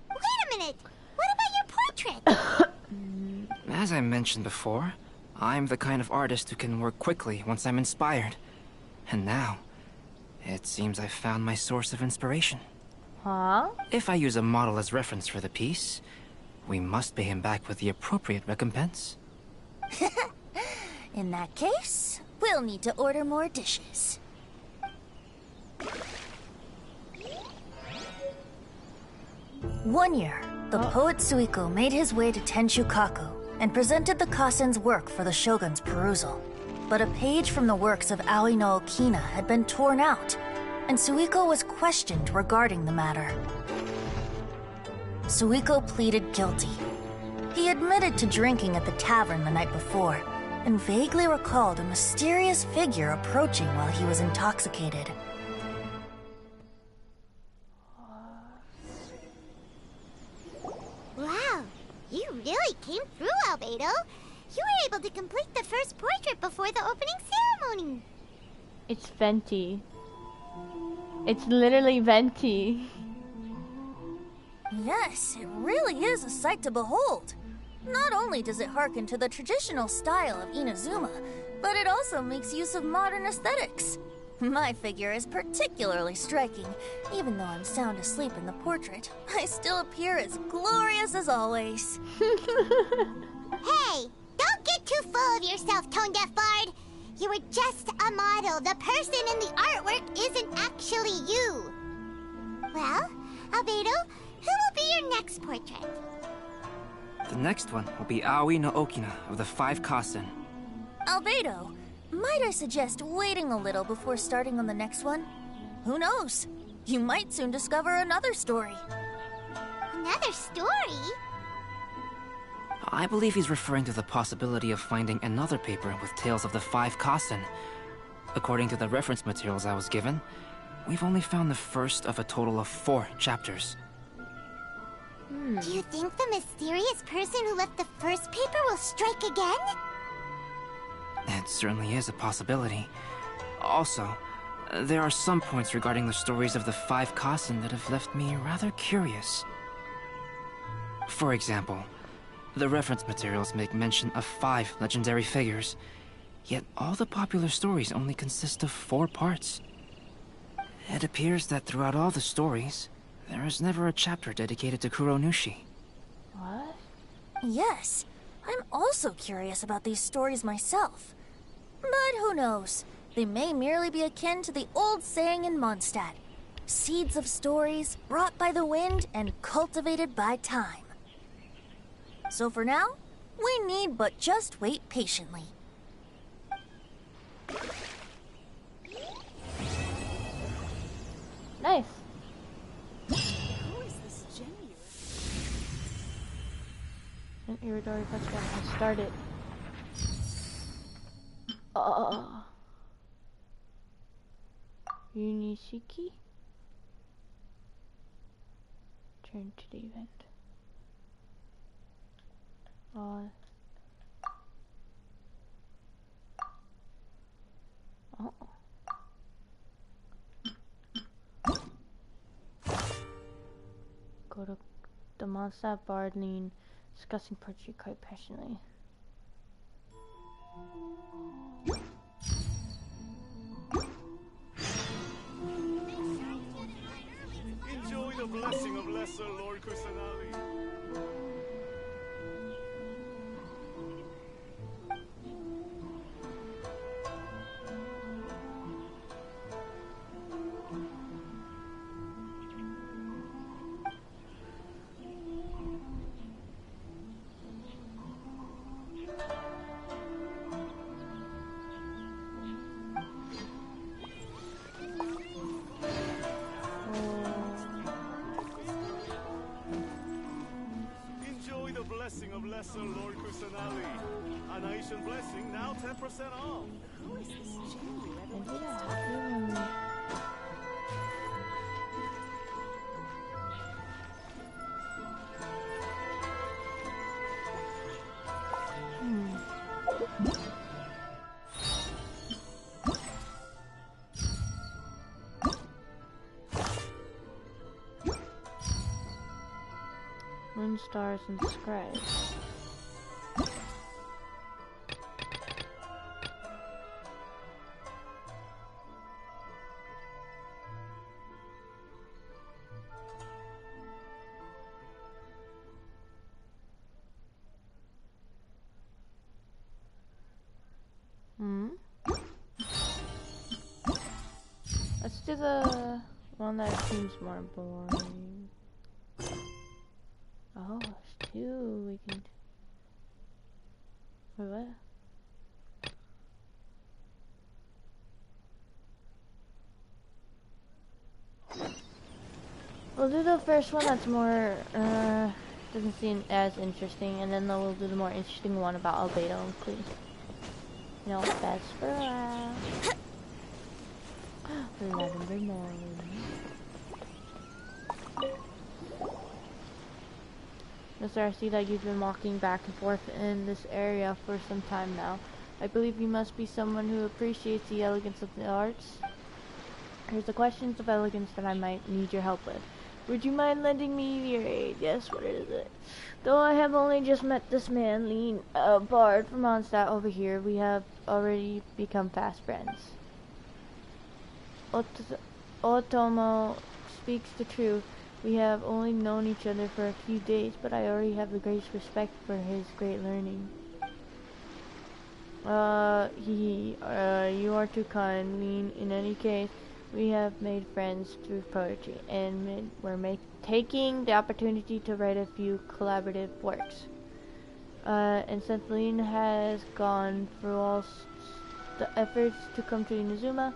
Wait a minute. What about your portrait? As I mentioned before, I'm the kind of artist who can work quickly once I'm inspired. And now, It seems I found my source of inspiration. Huh? If I use a model as reference for the piece, we must pay him back with the appropriate recompense. In that case, we'll need to order more dishes. One year, the poet Suiko made his way to Tenshukaku and presented the Kasen's work for the shogun's perusal. But a page from the works of Aoi no Okina had been torn out, and Suiko was questioned regarding the matter. Suiko pleaded guilty. He admitted to drinking at the tavern the night before, and vaguely recalled a mysterious figure approaching while he was intoxicated. Wow, you really came through, Albedo. You were able to complete the first portrait before the opening ceremony. It's Venti. It's literally Venti. Yes, it really is a sight to behold. Not only does it harken to the traditional style of Inazuma, but it also makes use of modern aesthetics. My figure is particularly striking. Even though I'm sound asleep in the portrait, I still appear as glorious as always. Hey, don't get too full of yourself, Tone-Deaf Bard. You were just a model. The person in the artwork isn't actually you. Well, Albedo, who will be your next portrait? The next one will be Aoi no Okina of the 5 Kasen. Albedo, might I suggest waiting a little before starting on the next one? Who knows? You might soon discover another story. Another story? I believe he's referring to the possibility of finding another paper with tales of the 5 Kasen. According to the reference materials I was given, we've only found the first of a total of 4 chapters. Do you think the mysterious person who left the first paper will strike again? It certainly is a possibility. Also, there are some points regarding the stories of the 5 Kasen that have left me rather curious. For example, the reference materials make mention of 5 legendary figures, yet all the popular stories only consist of 4 parts. It appears that throughout all the stories, there is never a chapter dedicated to Kuronushi. What? Yes, I'm also curious about these stories myself. But who knows? They may merely be akin to the old saying in Mondstadt: seeds of stories brought by the wind and cultivated by time. So for now, we need but just wait patiently. Nice. Who is this genuine? An Iridori festival has started. Unishiki? Turn to the event. Oh. Go to the Mondstadt Bard Lean, discussing poetry quite passionately. Enjoy the blessing of Lesser Lord Kusanali. Of Lesser Lord Kusanali. An Asian blessing, now 10% off. Who is this Moon, stars, and scribes. do the one that seems more boring. Oh, there's two we can... Wait, what? We'll do the first one that's more, doesn't seem as interesting, and then we'll do the more interesting one about Albedo and Clee. You know, best for last. Lavender Merlin. Mr. I see that you've been walking back and forth in this area for some time now. I believe you must be someone who appreciates the elegance of the arts. Here's the questions of elegance that I might need your help with. Would you mind lending me your aid? Yes, what is it? Though I have only just met this man, Lean, a bard from Mondstadt over here, we have already become fast friends. Otomo speaks the truth. We have only known each other for a few days, but I already have the greatest respect for his great learning. You are too kind, Lean. In any case, we have made friends through poetry, and we're taking the opportunity to write a few collaborative works. And since Lean has gone through all the efforts to come to Inazuma,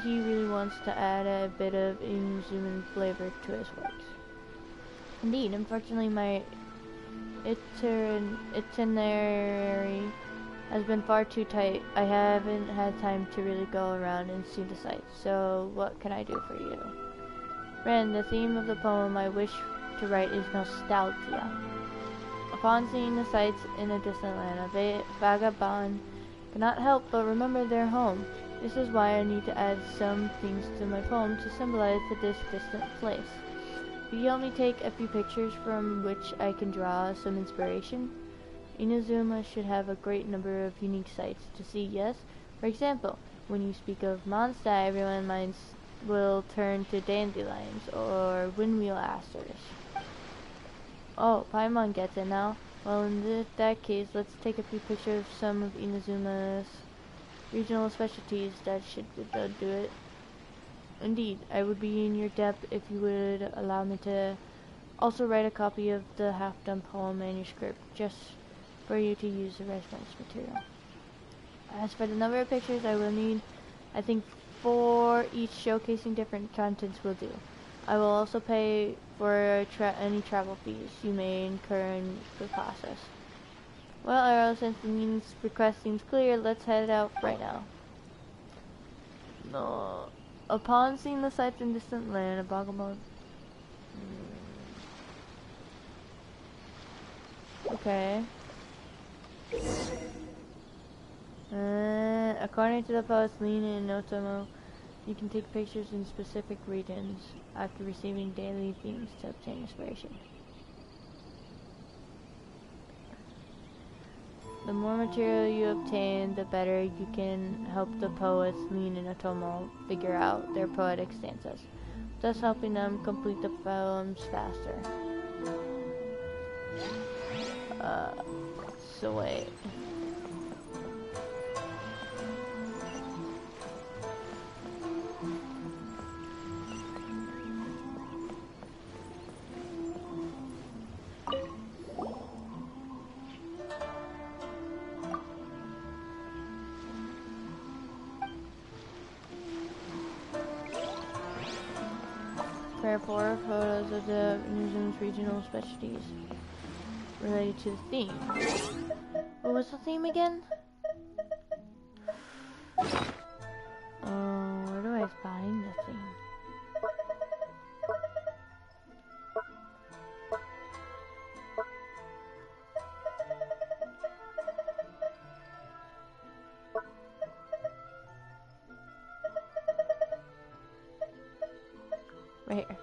he really wants to add a bit of Inazuman flavor to his works. Indeed, unfortunately my itinerary has been far too tight. I haven't had time to really go around and see the sights. So what can I do for you? Ren, the theme of the poem I wish to write is nostalgia. Upon seeing the sights in a distant land, a vagabond cannot help but remember their home. This is why I need to add some things to my poem to symbolize this distant place. Could you help me take a few pictures from which I can draw some inspiration? Inazuma should have a great number of unique sights to see, yes? For example, when you speak of Mondstadt, everyone's minds will turn to dandelions or windwheel asters. Oh, Paimon gets it now. Well, in that case, let's take a few pictures of some of Inazuma's regional specialties. That should do it. Indeed, I would be in your debt if you would allow me to also write a copy of the half-done poem manuscript, just for you to use the reference material. As for the number of pictures I will need, I think 4 each showcasing different contents will do. I will also pay for any travel fees you may incur in the process. Well, Arrow, since the request seems clear, let's head out right now. No. Upon seeing the sights in distant land, a vagabond... Okay. According to the poets Lina and Otomo, you can take pictures in specific regions after receiving daily themes to obtain inspiration. The more material you obtain, the better you can help the poets Lin and Otomo figure out their poetic stanzas, thus helping them complete the poems faster. So wait. Prepare 4 photos of the museum's regional specialties related to the theme. What was the theme again? Where do I find the theme? Right here.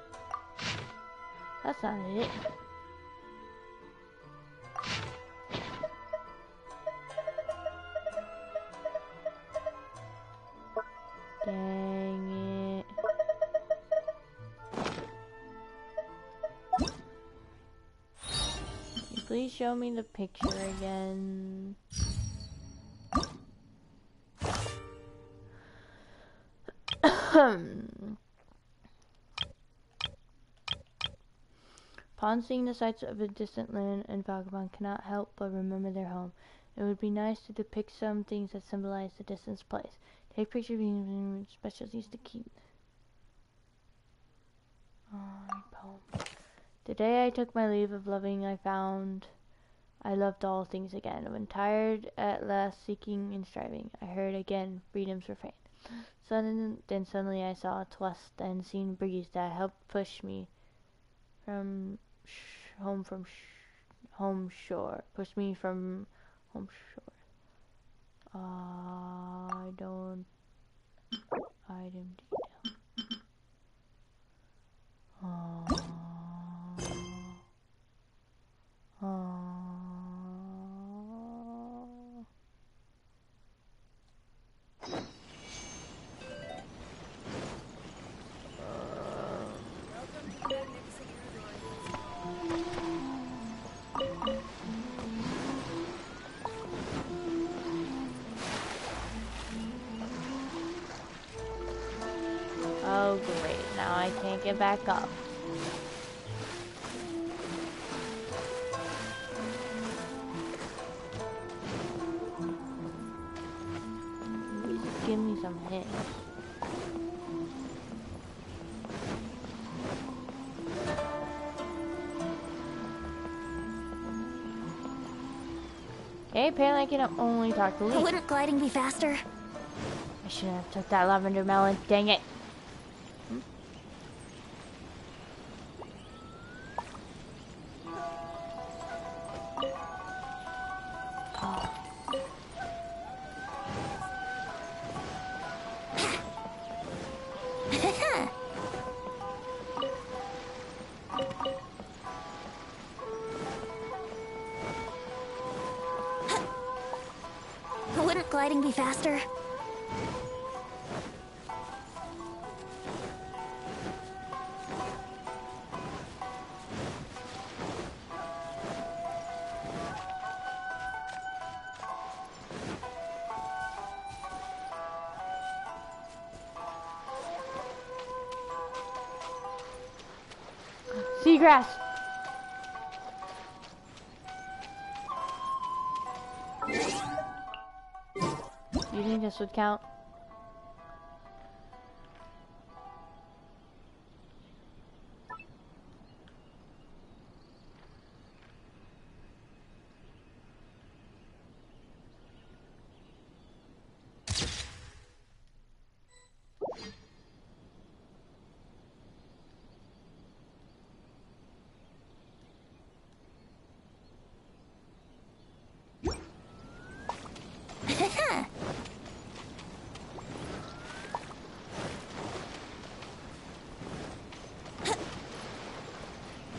That's not it. Dang it. Can you please show me the picture again? Upon seeing the sights of a distant land, and Vagabond cannot help but remember their home. It would be nice to depict some things that symbolize the distant place. Take pictures of specialties to keep. Poem. Today I took my leave of loving. I loved all things again. When tired at last seeking and striving, I heard again freedom's refrain. Suddenly I saw a twist the unseen breeze that helped push me from home shore. Push me from home shore. Item detail. Oh great, now I can't get back up. Please give me some hints. Okay, apparently I can only talk to Lee. Wouldn't gliding be faster? I shouldn't have took that lavender melon, dang it. Wouldn't gliding be faster? Seagrass. You think this would count?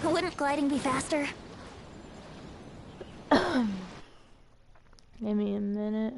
Wouldn't gliding be faster? Give me a minute.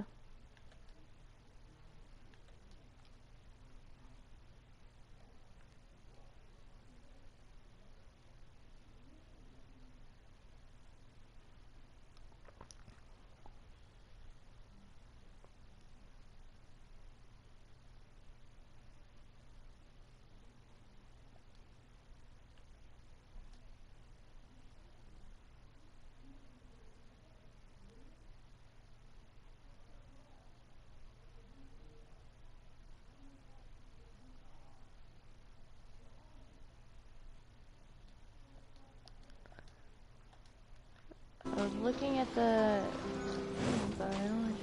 I was looking at the... but I don't understand.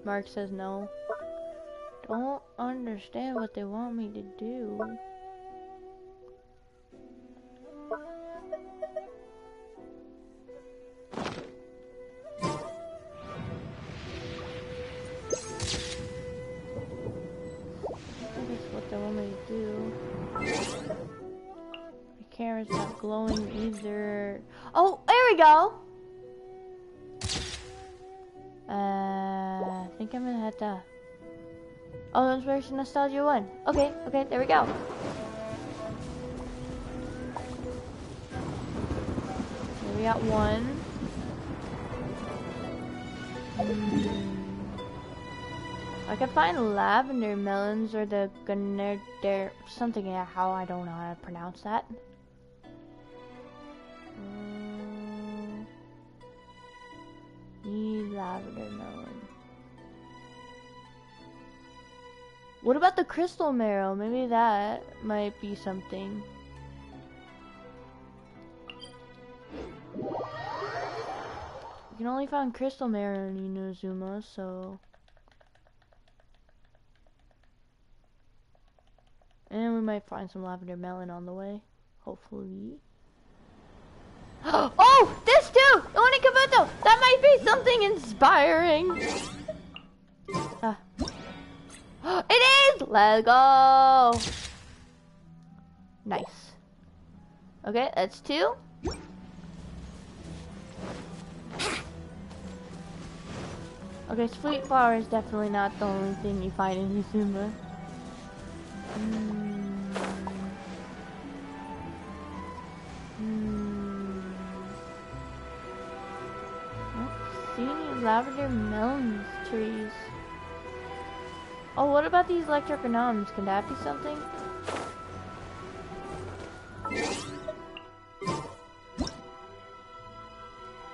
Mark says no. Don't understand what they want me to do. What they want me to do. My camera's not glowing either. Oh, there we go! I think I'm gonna have to... Oh, Inspiration Nostalgia 1. Okay, okay, there we go. Here we got one. I can find lavender melons or the Gunner something, yeah, how I don't know how to pronounce that. Lavender melon. What about the crystal marrow? Maybe that might be something. You can only find crystal marrow in Inazuma, so... And we might find some lavender melon on the way. Hopefully. Oh! This too! The one in Kabuto! That might be something inspiring! It is! Let's go! Nice. Okay, that's 2. Okay, sweet flower is definitely not the only thing you find in Inazuma. See any lavender melons trees? Oh, what about these electric gnomes? Can that be something?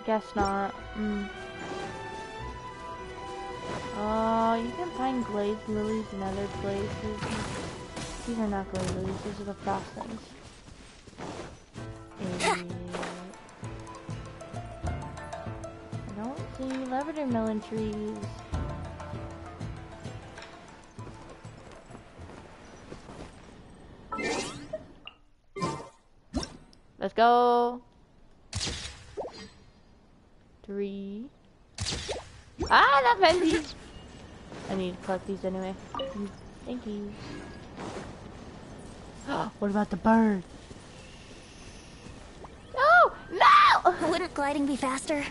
Guess not. Oh, you can find glazed lilies in other places. These are not glazed lilies, these are the frost things. I don't see lavender melon trees. Let's go. 3. Ah, not Fendi. I need to collect these anyway. Thank you. What about the bird? No! No! Wouldn't gliding be faster?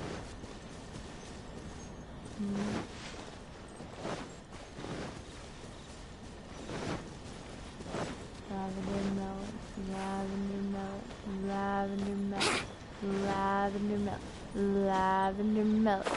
Lavender melon, lavender melon, lavender melon, lavender melon, lavender melon.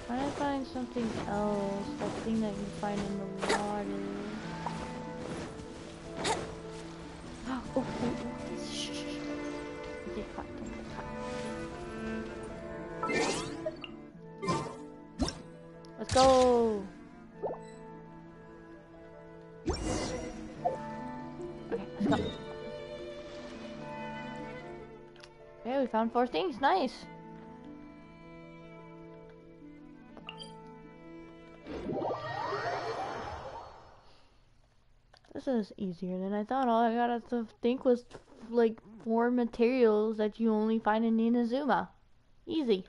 Try to find something else, that thing that you find in the water. Oh, shh. Get caught, don't get caught. Let's go! Okay, let's go. Okay, we found 4 things, nice! This is easier than I thought. All I gotta think was like 4 materials that you only find in Inazuma. Easy.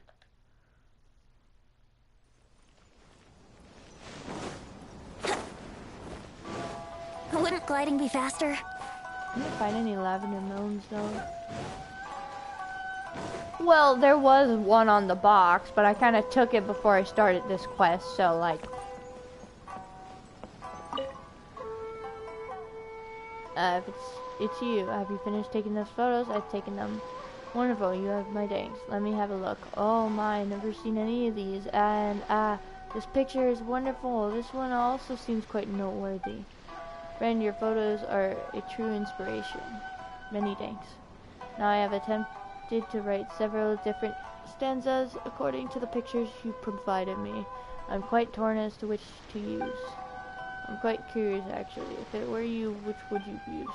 Wouldn't gliding be faster? I didn't find any lavender melons though. Well, there was one on the box, but I kind of took it before I started this quest, so like... if it's you. Have you finished taking those photos? I've taken them. Wonderful, you have my thanks. Let me have a look. Oh my, never seen any of these. And this picture is wonderful. This one also seems quite noteworthy. Friend, your photos are a true inspiration. Many thanks. Now I have attempted to write several different stanzas according to the pictures you provided me. I'm quite torn as to which to use. I'm quite curious, actually. If it were you, which would you use?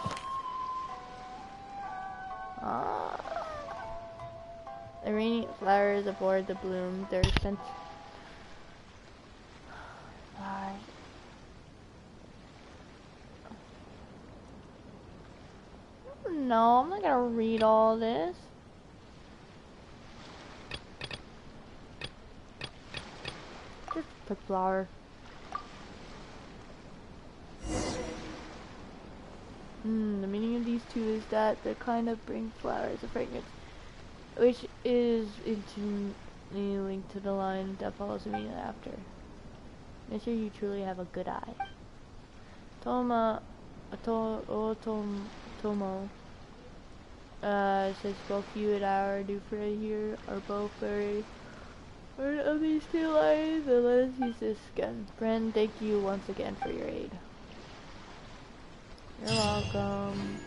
The raining flowers aboard the bloom, their scent. No, I'm not gonna read all this. Just pick flower. The meaning of these two is that they kind of bring flowers of fragrance, which is intimately linked to the line that follows immediately after. Make sure you truly have a good eye. Tomo says both you and I are new for here are both very part of these two lines, and let us use this again. Friend, thank you once again for your aid. You're welcome.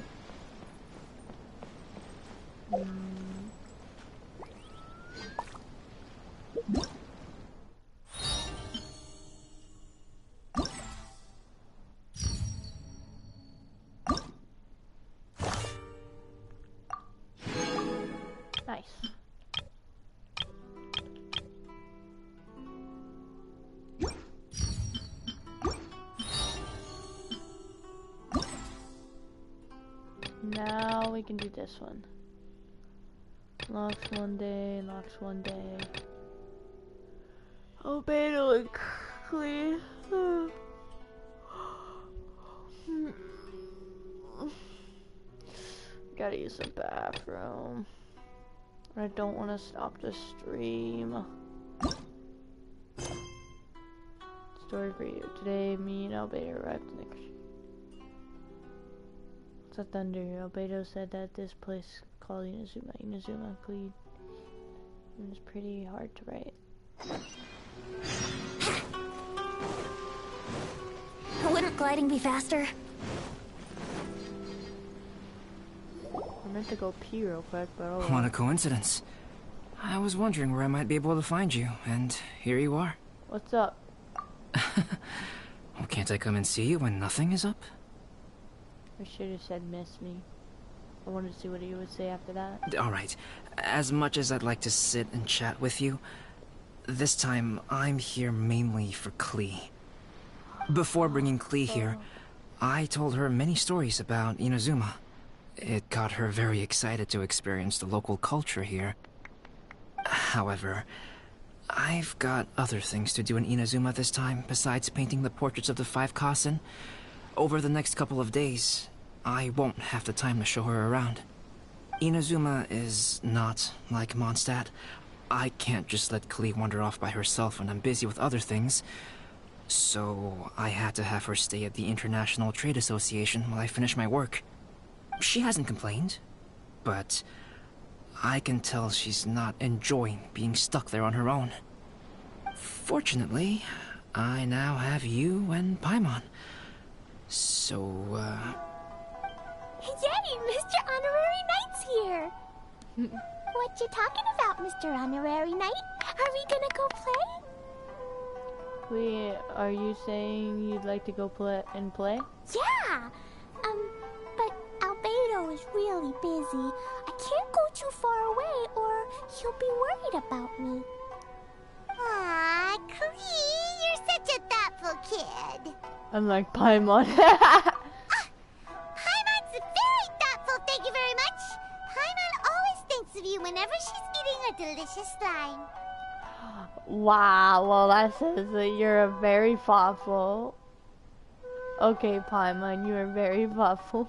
Nice. Now we can do this one. Locks one day, locks one day. Obey to look clean. Gotta use the bathroom. I don't want to stop the stream. Story for you. Today, me and Albedo arrived in the... What's a thunder? Albedo said that this place called Inazuma Clean. It's pretty hard to write. Wouldn't gliding be faster? I meant to go pee real quick, but oh well. What a coincidence. I was wondering where I might be able to find you, and here you are. What's up? Well, can't I come and see you when nothing is up? I should have said miss me. I wanted to see what he would say after that. Alright, as much as I'd like to sit and chat with you, this time I'm here mainly for Klee. Before bringing Klee here, I told her many stories about Inazuma. It got her very excited to experience the local culture here. However, I've got other things to do in Inazuma this time, besides painting the portraits of the 5 Kasen. Over the next couple of days, I won't have the time to show her around. Inazuma is not like Mondstadt. I can't just let Klee wander off by herself when I'm busy with other things. So I had to have her stay at the International Trade Association while I finish my work. She hasn't complained, but I can tell she's not enjoying being stuck there on her own. Fortunately, I now have you and Paimon. So, Yay! Mr. Honorary Knight's here! What you talking about, Mr. Honorary Knight? Are we gonna go play? Wait, are you saying you'd like to go play? Yeah! But Albedo is really busy. I can't go too far away or he'll be worried about me. Aw, Klee, you're such a thoughtful kid. I'm like Paimon. Paimon's very thoughtful, thank you very much. Paimon always thinks of you whenever she's eating a delicious slime. Wow, well that says that you're a very thoughtful. Okay, Paimon, you are very thoughtful.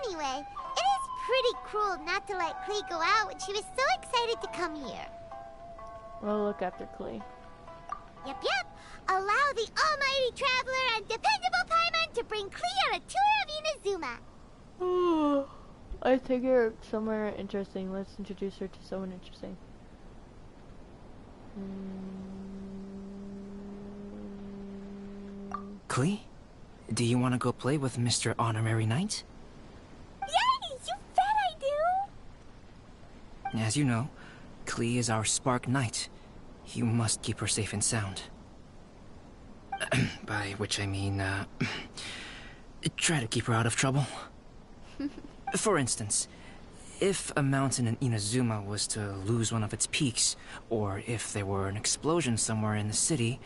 Anyway, it is pretty cruel not to let Klee go out when she was so excited to come here. We'll look after Klee. Yep. Allow the almighty traveler and dependable Paimon to bring Klee on a tour of Inazuma. I take her somewhere interesting. Let's introduce her to someone interesting. Klee, do you want to go play with Mr. Honorary Knight? Yay! You bet I do! As you know, Klee is our Spark Knight. You must keep her safe and sound. By which I mean, try to keep her out of trouble. For instance, if a mountain in Inazuma was to lose one of its peaks, or if there were an explosion somewhere in the city,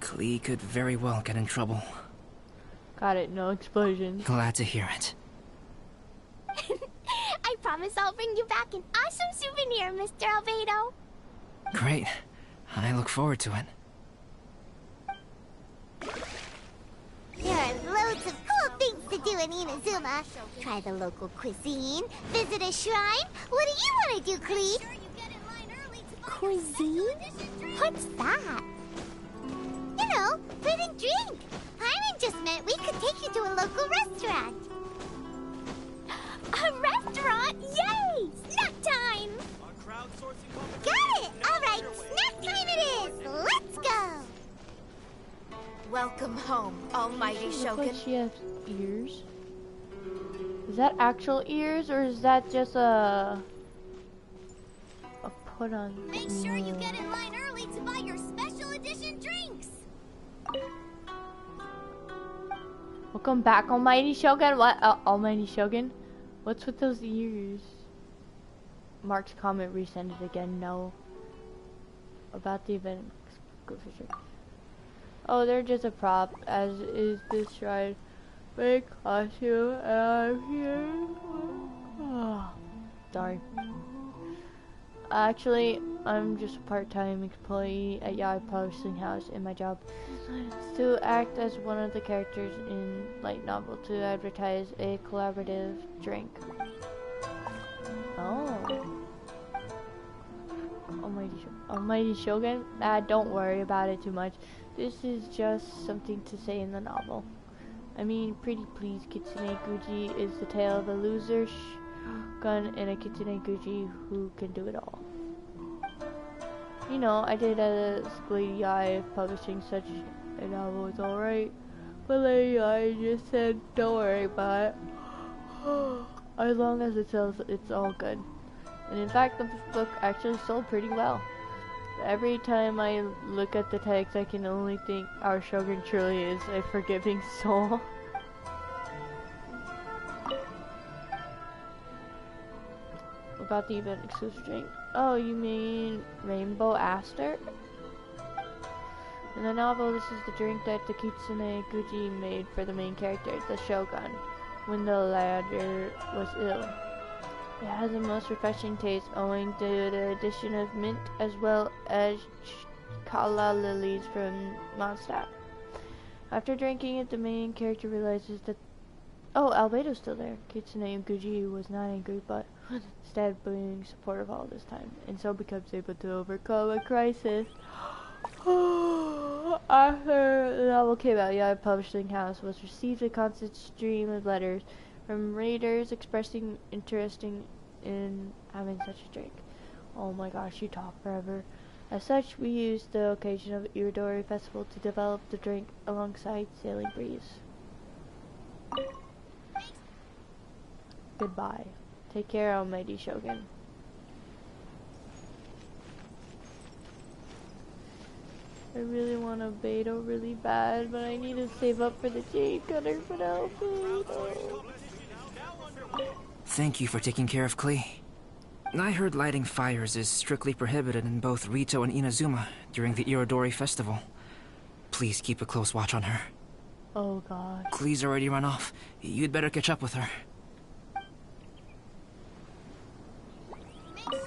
Klee could very well get in trouble. Got it, no explosions. Glad to hear it. I promise I'll bring you back an awesome souvenir, Mr. Albedo. Great. I look forward to it. There are loads of cool things to do in Inazuma. Try the local cuisine, visit a shrine. What do you want to do, Klee? Cuisine? What's that? You know, food and drink. Paimon just meant we could take you to a local restaurant. A restaurant? Yay! Snack time! Got it! Alright, snack time it is! Let's go! Welcome home, almighty Shogun. Like she has ears. Is that actual ears, or is that just a put on? Make sure you get in line early to buy your special edition drinks! Welcome back, Almighty Shogun. What? Almighty Shogun? What's with those ears? Mark's comment resend it again. No. About the event. Go for sure. Oh, they're just a prop, as is this shrine. Big costume, and I'm here. Oh, sorry. Actually, I'm just a part-time employee at Yayyyyyyyy Publishing House, and my job is to act as one of the characters in light novel to advertise a collaborative drink. Oh. Almighty Shogun? Don't worry about it too much. This is just something to say in the novel. I mean, pretty please, Kitsune Guji is the tale of a loser gun and a Kitsune Guji who can do it all. You know, I did a Lady Yayyyyyy publishing such a novel, it's alright. But Lady Yayyyyyy just said, don't worry about it. As long as it sells, it's all good. And in fact, the book actually sold pretty well. Every time I look at the text, I can only think our Shogun truly is a forgiving soul. About the event exclusive drink. Oh, you mean Rainbow Aster? In the novel, this is the drink that the Kitsune Guji made for the main character, the Shogun, when the latter was ill. It has the most refreshing taste owing to the addition of mint as well as kala lilies from Mondstadt. After drinking it, the main character realizes that... Oh, Albedo's still there. Kitsune Guji was not angry, but instead being supportive all this time, and so becomes able to overcome a crisis. After the novel came out, Yayyyyyy Publishing House was received a constant stream of letters from readers expressing interest in having such a drink. Oh my gosh, you talk forever. As such, we used the occasion of Iridori Festival to develop the drink alongside Sailing Breeze. Goodbye. Take care, Almighty Shogun. I really want a Beto really bad, but I need to save up for the jade cutter for the Beto. Thank you for taking care of Klee. I heard lighting fires is strictly prohibited in both Rito and Inazuma during the Irodori festival. Please keep a close watch on her. Oh god. Klee's already run off. You'd better catch up with her.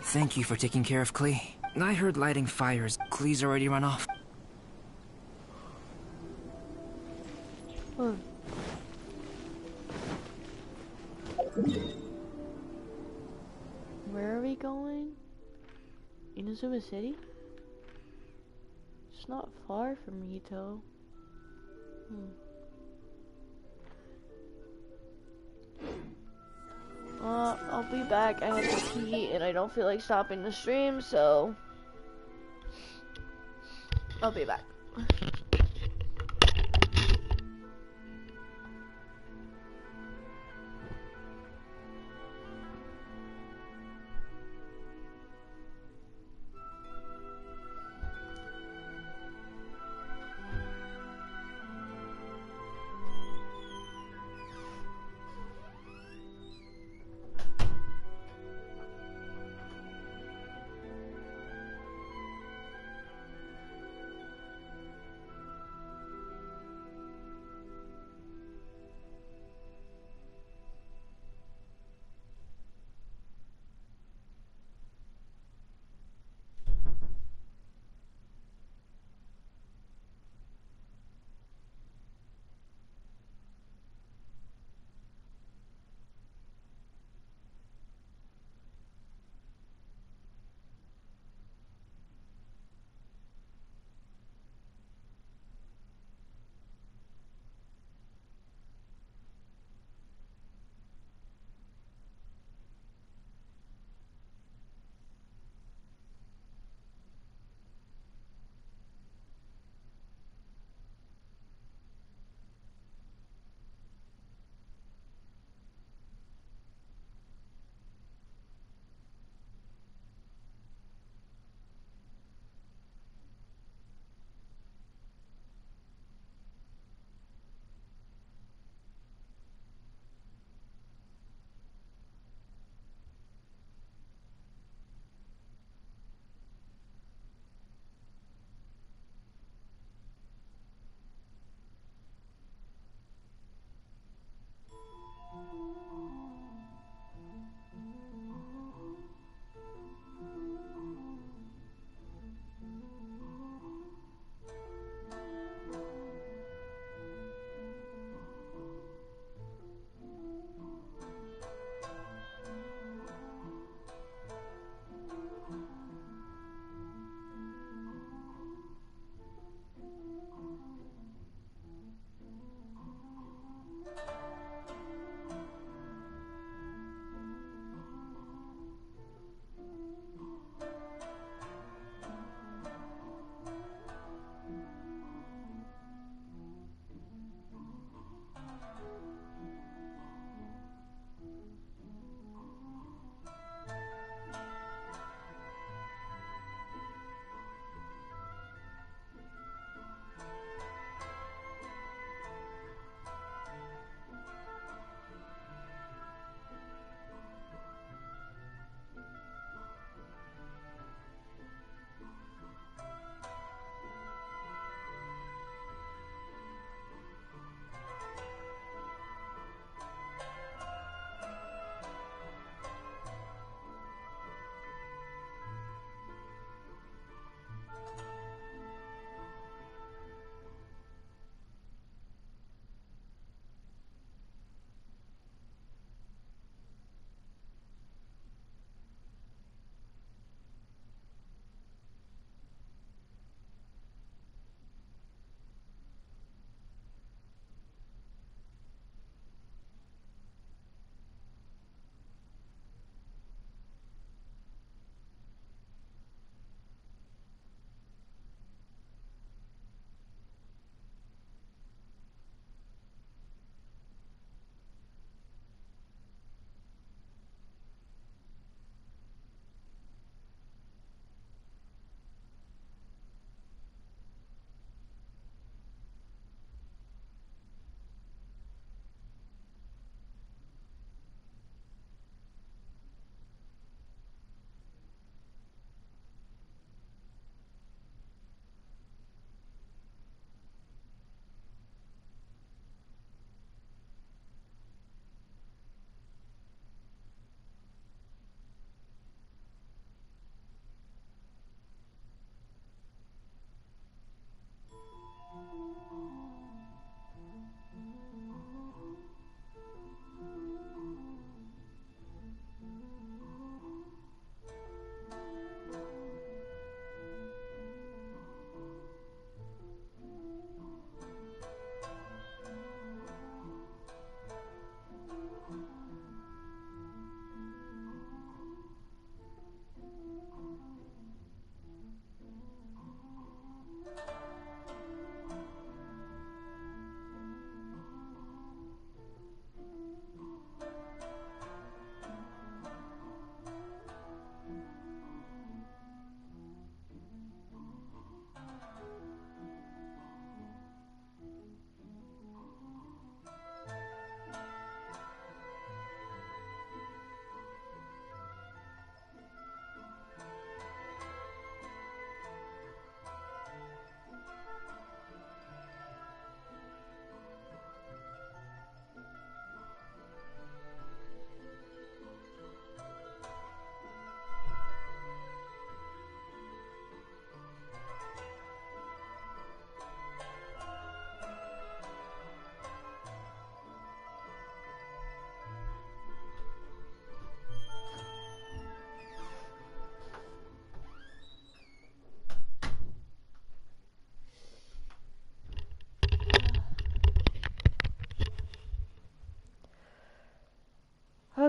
Thank you for taking care of Klee. I heard lighting fires. Klee's already run off. Where are we going? Inazuma City? It's not far from Rito. I'll be back. I have to pee and I don't feel like stopping the stream, so I'll be back.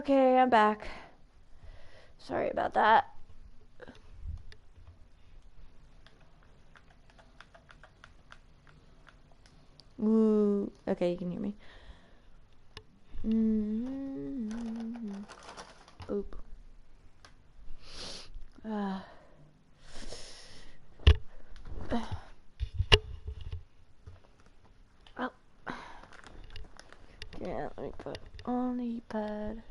Okay, I'm back. Sorry about that. Ooh, okay, you can hear me. Oop. Oh. Yeah, let me put on the pad.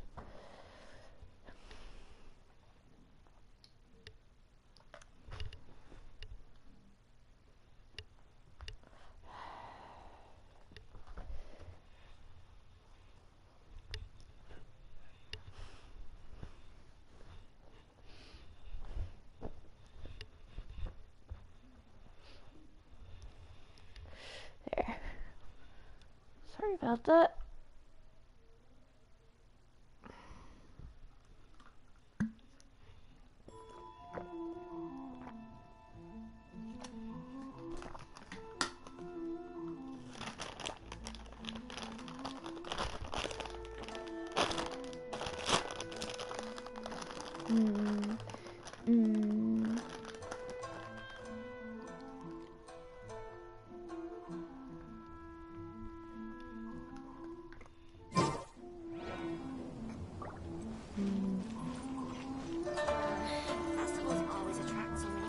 There. Sorry about that. Festivals always attract so many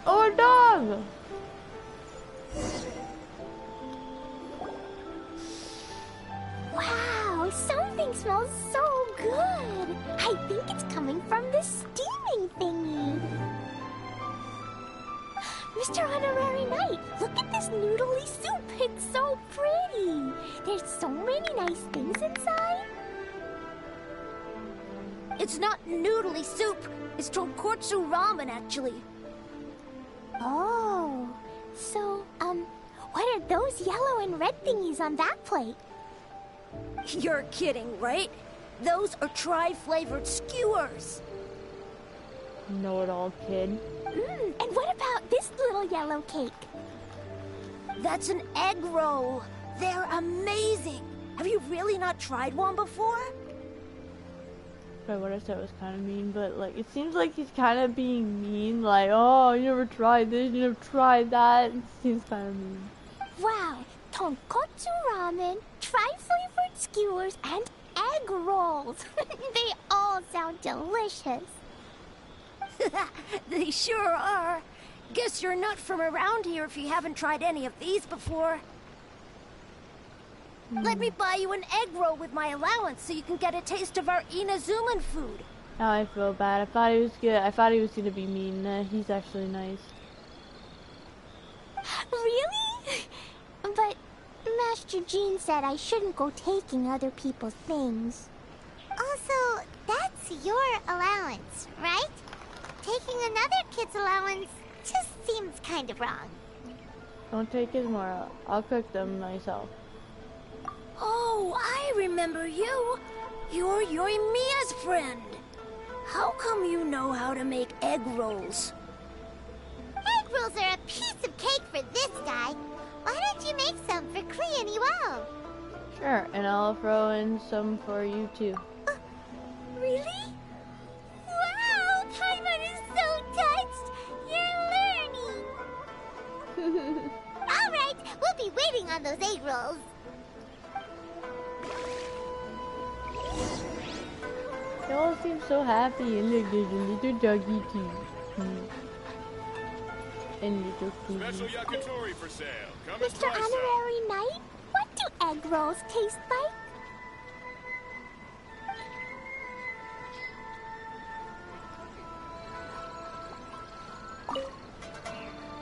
Oh, a dog! Wow, something smells so good. I think it's coming from the steaming thingy. Mr. Honorary Knight, look at this noodly soup. It's so pretty. There's so many nice things inside. It's not noodly soup. It's tonkotsu ramen, actually. Oh, so, what are those yellow and red thingies on that plate? You're kidding, right? Those are tri-flavored skewers. Know-it-all kid. And what about this little yellow cake? That's an egg roll. They're amazing. Have you really not tried one before? But what I said was kind of mean, but like, it seems like he's kind of being mean, like, oh, you never tried this, you never tried that. It seems kind of mean. Wow, tonkotsu ramen, tri-flavored skewers, and egg rolls. They all sound delicious. They sure are. Guess you're not from around here if you haven't tried any of these before. Let me buy you an egg roll with my allowance so you can get a taste of our Inazuman food. Now I feel bad. I thought he was good. I thought he was gonna be mean. He's actually nice. Really? But Master Jean said I shouldn't go taking other people's things. Also, that's your allowance, right? Taking another kid's allowance just seems kind of wrong. Don't take his more. I'll cook them myself. Oh, I remember you. You're Yoimiya's friend. How come you know how to make egg rolls? Egg rolls are a piece of cake for this guy. Why don't you make some for Klee and Iwao? Sure, and I'll throw in some for you too. Really? Wow, Paimon is so touched. You're learning. All right, we'll be waiting on those egg rolls. They all seem so happy, and look, there's a little doggy too. And little Klee. Special yakitori for sale. Come and Mr. try some. Honorary Knight, what do egg rolls taste like?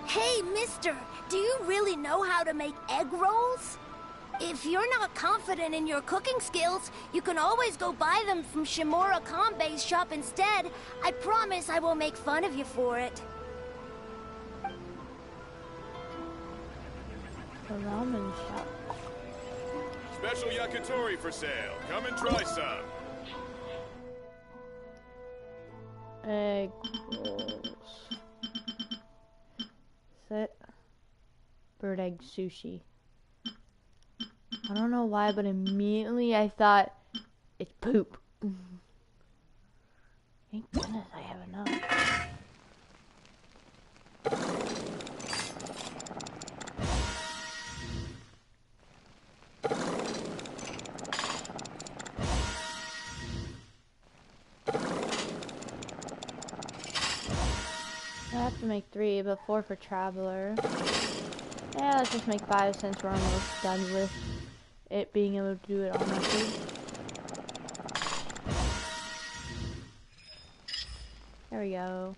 Hey, Mister, do you really know how to make egg rolls? If you're not confident in your cooking skills, you can always go buy them from Shimura Kanbei's shop instead. I promise I won't make fun of you for it. The ramen shop. Special yakitori for sale. Come and try some. Egg rolls. Set. Bird egg sushi. I don't know why, but immediately I thought it's poop. Thank goodness I have enough. I have to make 3, but 4 for Traveler. Yeah, let's just make 5 since we're almost done with it being able to do it on my food. There we go.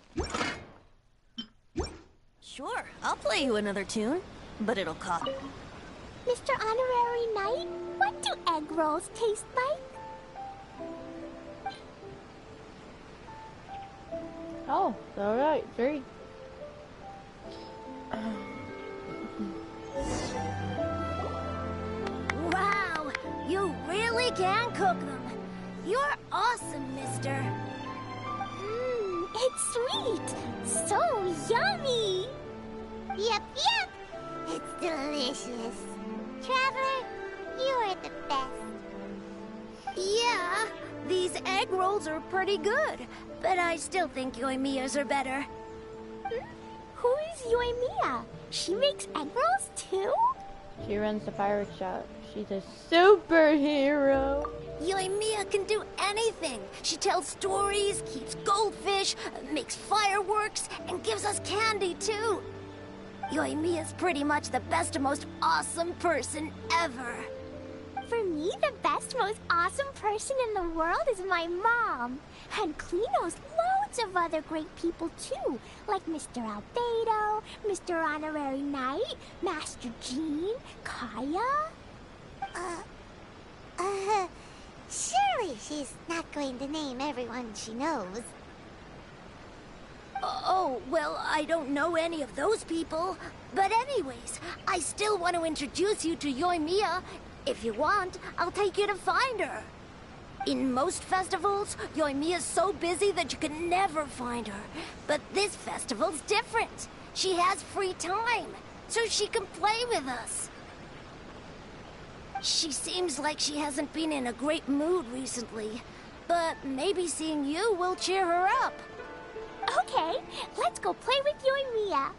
Sure, I'll play you another tune, but it'll cost. Mr. Honorary Knight, what do egg rolls taste like? Oh, alright, 3. Wow, you really can cook them. You're awesome, mister. It's sweet. So yummy. Yep, yep. It's delicious. Traveler, you are the best. Yeah, these egg rolls are pretty good, but I still think Yoimiya's are better. Who is Yoimiya? She makes egg rolls too? She runs the fireworks shop. She's a superhero. Yoimiya can do anything. She tells stories, keeps goldfish, makes fireworks, and gives us candy too. Yoimiya's pretty much the best and most awesome person ever. For me, the best, most awesome person in the world is my mom. And Klee knows loads of other great people too, like Mr. Albedo, Mr. Honorary Knight, Master Jean, Kaya. Surely she's not going to name everyone she knows. Oh, well, I don't know any of those people. But anyways, I still want to introduce you to Yoimiya. If you want, I'll take you to find her. In most festivals, Yoimiya's so busy that you can never find her. But this festival's different. She has free time, so she can play with us. She seems like she hasn't been in a great mood recently, but maybe seeing you will cheer her up. Okay, let's go play with Yoimiya.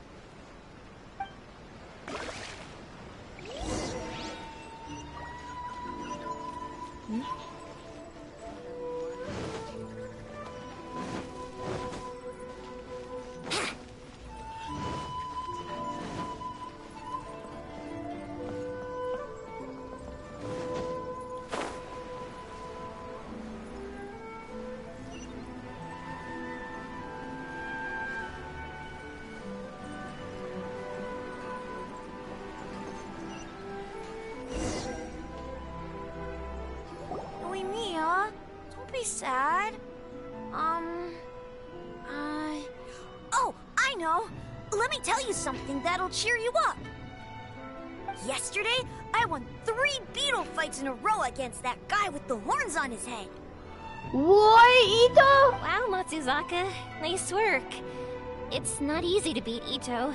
Yoimiya, don't be sad. Oh, I know. Let me tell you something that'll cheer you up. Yesterday, I won 3 beetle fights in a row against that guy with the horns on his head. What, Ito? Wow, Matsuzaka. Nice work. It's not easy to beat Ito.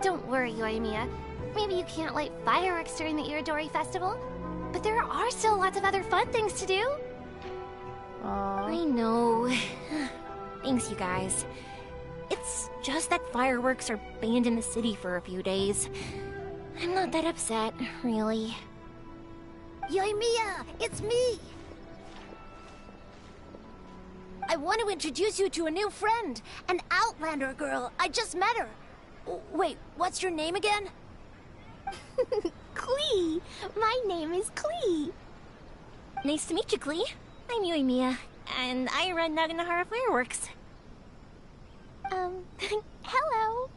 Don't worry, Yoimiya. Maybe you can't light fireworks during the Iridori Festival, but there are still lots of other fun things to do. I know. Thanks, you guys. It's just that fireworks are banned in the city for a few days. I'm not that upset, really. Yoimiya, it's me! I want to introduce you to a new friend, an Outlander girl. I just met her. Wait, what's your name again? Klee! My name is Klee. Nice to meet you, Klee. I'm Yoimiya, and I run Naganahara Fireworks. Hello.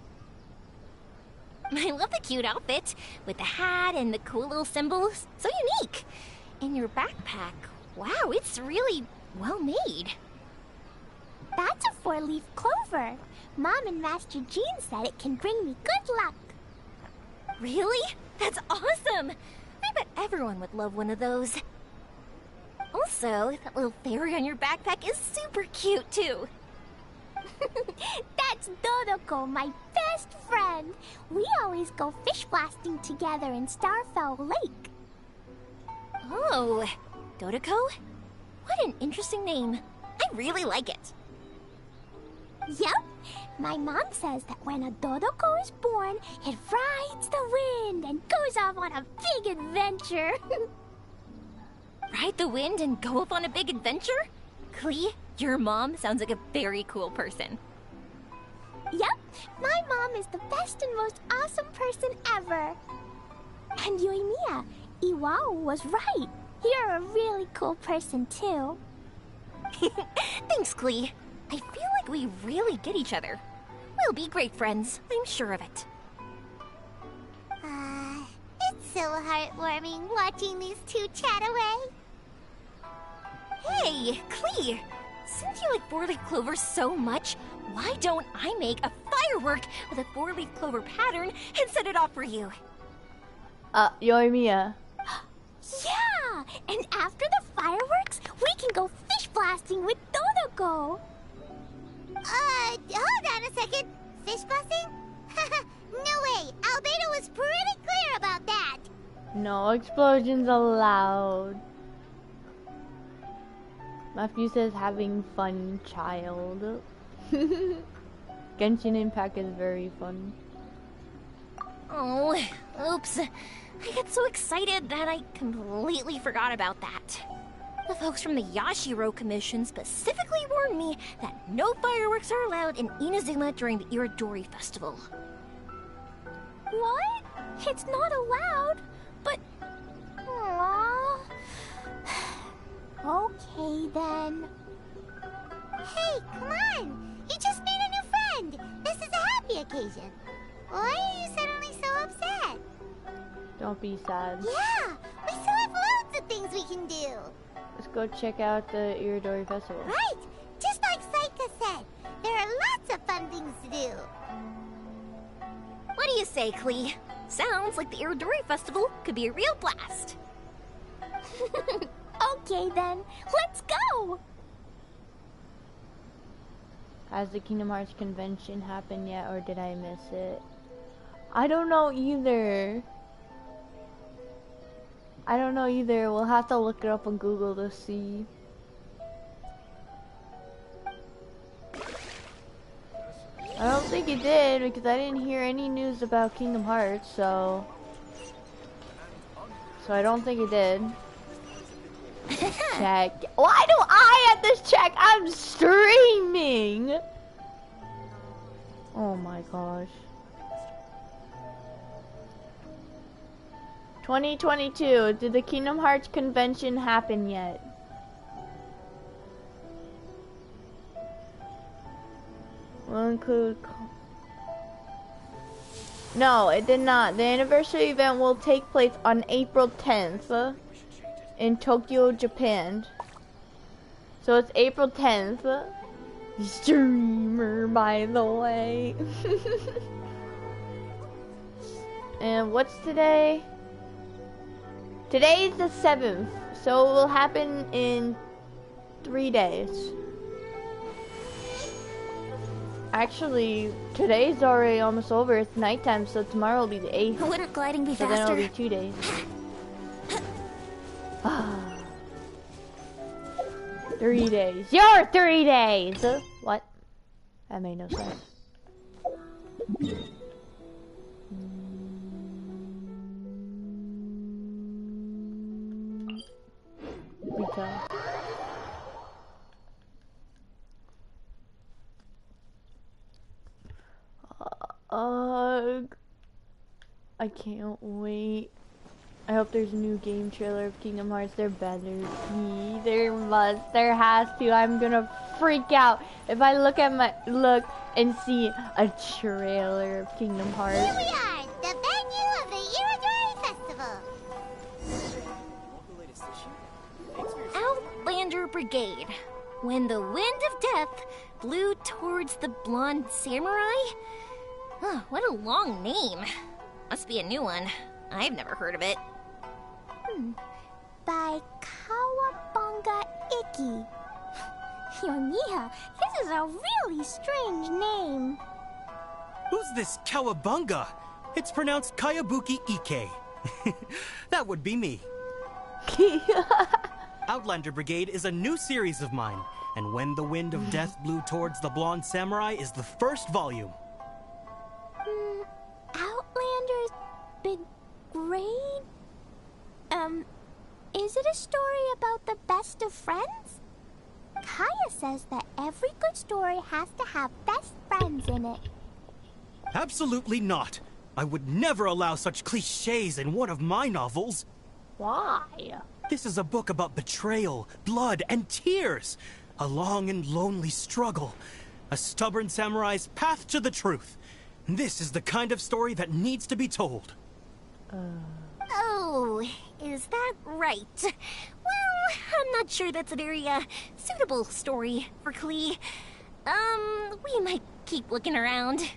I love the cute outfit, with the hat and the cool little symbols. So unique. And your backpack, wow, it's really well made. That's a 4-leaf clover. Mom and Master Jean said it can bring me good luck. Really? That's awesome! I bet everyone would love one of those. Also, that little fairy on your backpack is super cute, too. That's Dodoko, my best friend. We always go fish blasting together in Starfell Lake. Oh, Dodoko? What an interesting name. I really like it. Yep. My mom says that when a Dodoko is born, it rides the wind and goes off on a big adventure. Ride the wind and go off on a big adventure? Klee, your mom sounds like a very cool person. Yep. My mom is the best and most awesome person ever. And Yoimiya, Iwao was right. You're a really cool person, too. Thanks, Klee. I feel like we really get each other. We'll be great friends, I'm sure of it. It's so heartwarming watching these two chat away. Hey, Klee! Since you like 4-leaf clover so much, why don't I make a firework with a 4-leaf clover pattern and set it off for you? Yoimiya. Yeah! And after the fireworks, we can go fish blasting with Dodoko. Hold on a second. Fish blasting? No way. Albedo was pretty clear about that. No explosions allowed. Matthew says having fun, child. Genshin Impact is very fun. Oh, oops. I got so excited that I completely forgot about that. The folks from the Yashiro Commission specifically warned me that no fireworks are allowed in Inazuma during the Iridori Festival. What? It's not allowed? But... Aww. Okay, then. Hey, come on! You just made a new friend! This is a happy occasion. Why are you suddenly so upset? Don't be sad. Yeah! We still have loads of things we can do! Let's go check out the Iridori Festival. Right! Just like Saika said, there are lots of fun things to do. What do you say, Klee? Sounds like the Iridori Festival could be a real blast. Okay then, let's go! Has the Kingdom Hearts convention happened yet, or did I miss it? I don't know either. We'll have to look it up on Google to see. I don't think it did, because I didn't hear any news about Kingdom Hearts, so I don't think it did. Check. Why do I have this check? I'm streaming! Oh my gosh. 2022, did the Kingdom Hearts convention happen yet? Will include... No, it did not. The anniversary event will take place on April 10th in Tokyo, Japan. So it's April 10th. Streamer, by the way. And what's today? Today's the 7th, so it will happen in 3 days. Actually, today's already almost over. It's nighttime, so tomorrow will be the 8th. Wouldn't gliding be so faster? then it'll be 2 days. 3 days. Your 3 days! What? That made no sense. Retail. I can't wait. I hope there's a new game trailer of Kingdom Hearts. There better be. There has to. I'm gonna freak out if I look and see a trailer of Kingdom Hearts. Here we are, Brigade. When the wind of death blew towards the blonde samurai? Oh, what a long name. Must be a new one. I've never heard of it. By Kawabunga Iki. Yoimiya, this is a really strange name. Who's this Kawabunga? It's pronounced Kayabuki Ike. That would be me. Outlander Brigade is a new series of mine, and When the Wind of Death Blew Towards the Blonde Samurai is the first volume. Outlander's Brigade? Is it a story about the best of friends? Kaya says that every good story has to have best friends in it. Absolutely not. I would never allow such cliches in one of my novels. Why? This is a book about betrayal, blood, and tears. A long and lonely struggle. A stubborn samurai's path to the truth. This is the kind of story that needs to be told. Oh, is that right? Well, I'm not sure that's a very, suitable story for Klee. We might keep looking around.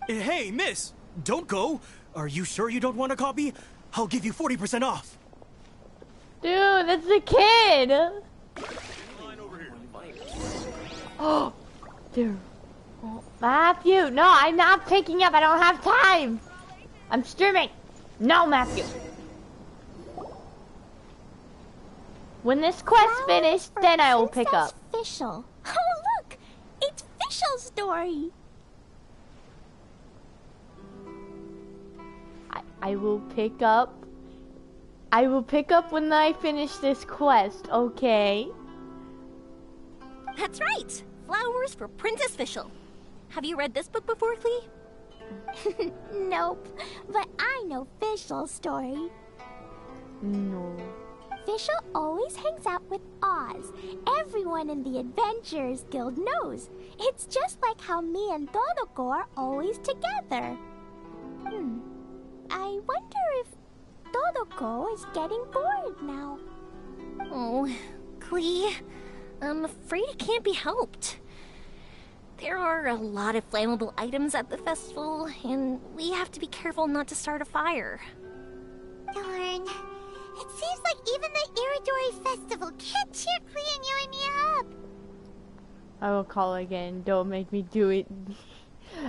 Hey, miss! Don't go! Are you sure you don't want a copy? I'll give you 40% off. Dude, that's the kid! Oh, dude. Oh, Matthew, no, I'm not picking up. I don't have time. I'm streaming. No, Matthew. When this quest finished, then I will pick up. Fischl. Oh, look! It's Fischl's story. I will pick up. I will pick up when I finish this quest, okay? That's right! Flowers for Princess Fischl. Have you read this book before, Klee? Nope, but I know Fischl's story. No. Fischl always hangs out with Oz. Everyone in the Adventurers Guild knows. It's just like how me and Dodoko are always together. I wonder if Dodoko is getting bored now. Oh, Klee, I'm afraid it can't be helped. There are a lot of flammable items at the festival, and we have to be careful not to start a fire. Darn. It seems like even the Iridori Festival can't cheer Klee and Yoimiya up. I will call again. Don't make me do it.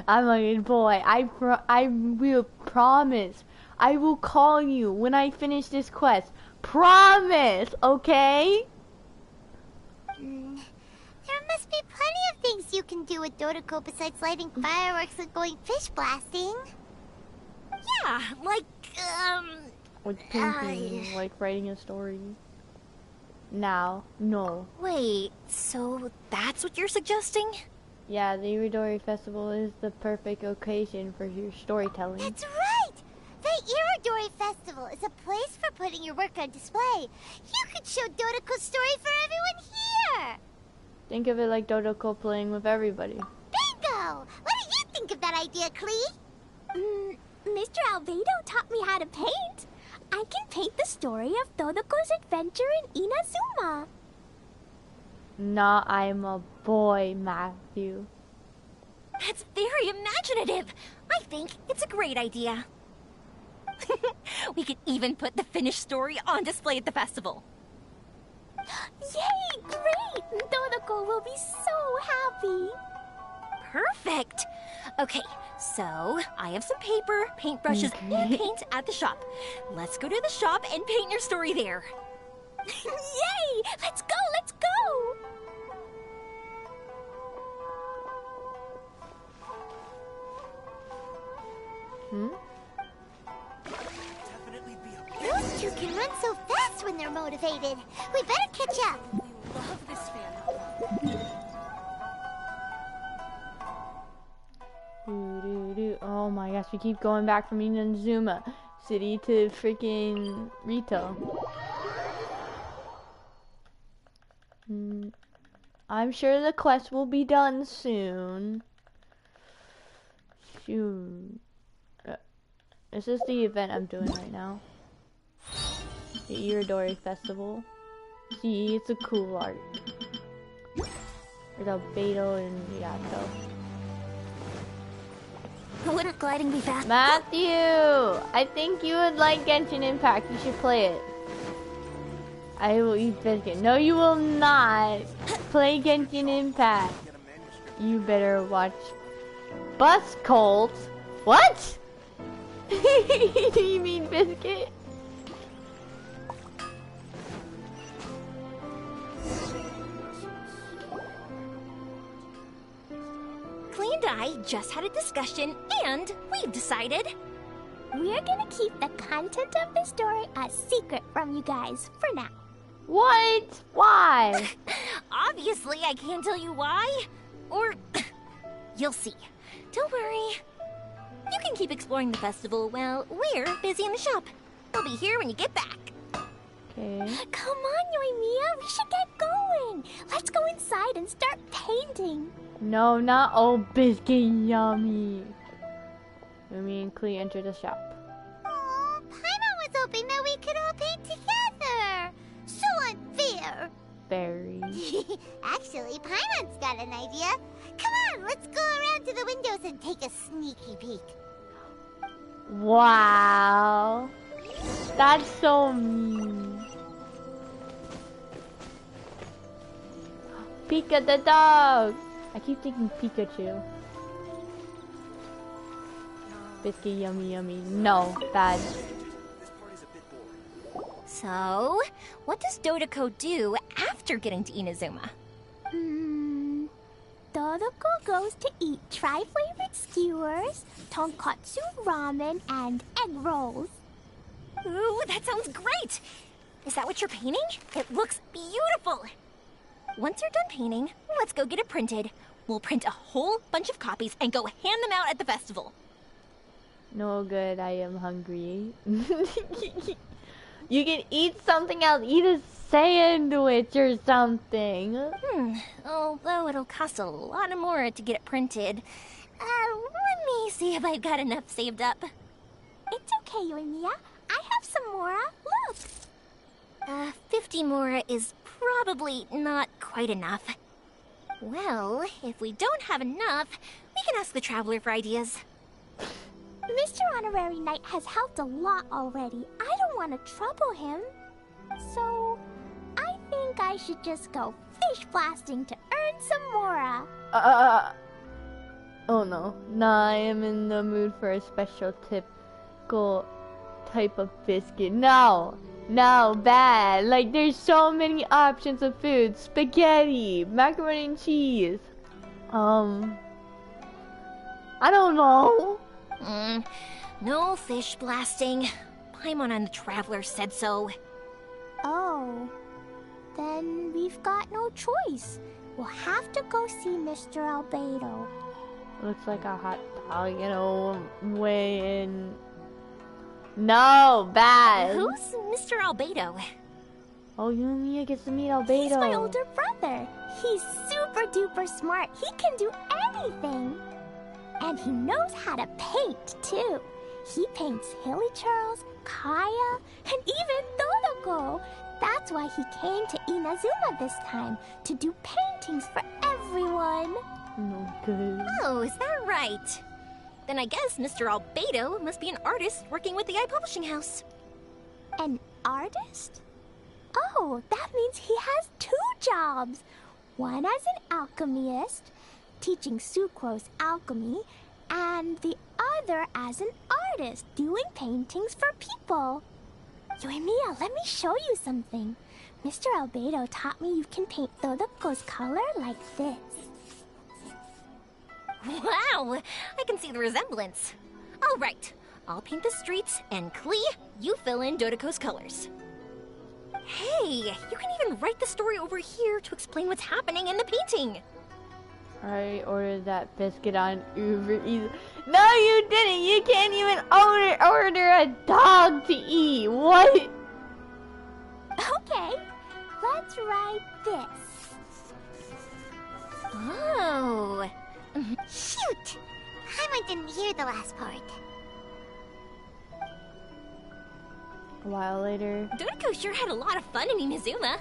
I'm a good boy. I will promise. I will call you when I finish this quest. Promise, okay? There must be plenty of things you can do with Dodoko besides lighting fireworks and going fish blasting. Yeah, like, Like painting, like writing a story. Now, no. Wait, so that's what you're suggesting? Yeah, the Iridori Festival is the perfect occasion for your storytelling. That's right! The Iridori Festival is a place for putting your work on display. You could show Dodoko's story for everyone here! Think of it like Dodoko playing with everybody. Bingo! What do you think of that idea, Klee? Mr. Albedo taught me how to paint. I can paint the story of Dodoko's adventure in Inazuma. Nah, I'm a boy, Matthew. That's very imaginative. I think it's a great idea. We could even put the finished story on display at the festival. Yay! Great! Dodoko will be so happy. Perfect. Okay, so I have some paper, paintbrushes, and paint at the shop. Let's go to the shop and paint your story there. Yay! Let's go! Let's go! Those two can run so fast when they're motivated. We better catch up. We love this fan. Oh my gosh, we keep going back from Inazuma City to freaking Rito. I'm sure the quest will be done soon. Shoot. This is the event I'm doing right now. The Iridori Festival. See, it's a cool art. There's Albedo and Yato. Wouldn't gliding be fast? Matthew! I think you would like Genshin Impact. You should play it. I will eat biscuit. No, you will not. Play Genshin Impact. You better watch Bus Cult. What? You mean biscuit? Clee and I just had a discussion, and we've decided we're gonna keep the content of the story a secret from you guys for now. What? Why? Obviously, I can't tell you why. Or you'll see. Don't worry. You can keep exploring the festival while we're busy in the shop. We'll be here when you get back. Okay. Come on, Yoimiya, we should get going. Let's go inside and start painting. No, not old biscuit yummy. Yumi and Klee enter the shop. Aw, Paimon was hoping that we could all paint together. So unfair. Very. Actually, Paimon's got an idea. Come on, let's go around to the windows and take a sneaky peek. Wow. That's so mean. Pika the dog. I keep thinking Pikachu. Biscuit yummy yummy. No, bad. So, what does Dodoko do after getting to Inazuma? Dodoko goes to eat tri-flavored skewers, tonkatsu ramen, and egg rolls. Ooh, that sounds great! Is that what you're painting? It looks beautiful! Once you're done painting, let's go get it printed. We'll print a whole bunch of copies and go hand them out at the festival. No good, I am hungry. You can eat something else. Eat a sandwich or something. Although it'll cost a lot more to get it printed. Let me see if I've got enough saved up. It's okay, Yoimiya. I have some more. Look. 50 more is probably not quite enough. Well, if we don't have enough, we can ask the Traveler for ideas. Mr. Honorary Knight has helped a lot already. I don't want to trouble him. So, I think I should just go fish blasting to earn some more. Oh no. Nah, I am in the mood for a special typical type of biscuit. No, bad. Like, there's so many options of food. Spaghetti, macaroni and cheese. I don't know. No fish blasting. Paimon and the Traveler said so. Oh, then we've got no choice. We'll have to go see Mr. Albedo. Looks like a hot dog, you know, way in. No, bad. Who's Mr. Albedo? Oh, Yumiya gets to meet Albedo. He's my older brother. He's super duper smart. He can do anything. And he knows how to paint, too. He paints Hilly Charles, Kaya, and even Dodoko. That's why he came to Inazuma this time, to do paintings for everyone. No good. Oh, is that right? Then I guess Mr. Albedo must be an artist working with the Publishing House. An artist? Oh, that means he has 2 jobs. One as an alchemist, teaching Sucrose alchemy, and the other as an artist, doing paintings for people. Yoimiya, let me show you something. Mr. Albedo taught me you can paint Dodoko's color like this. Wow, I can see the resemblance. All right, I'll paint the streets, and Klee, you fill in Dodoko's colors. Hey, you can even write the story over here to explain what's happening in the painting. I ordered that biscuit on Uber Eats. No, you didn't. You can't even order a dog to eat. What? Okay, let's write this. Oh. Shoot! Paimon didn't hear the last part. A while later. Dodoko sure had a lot of fun in Inazuma.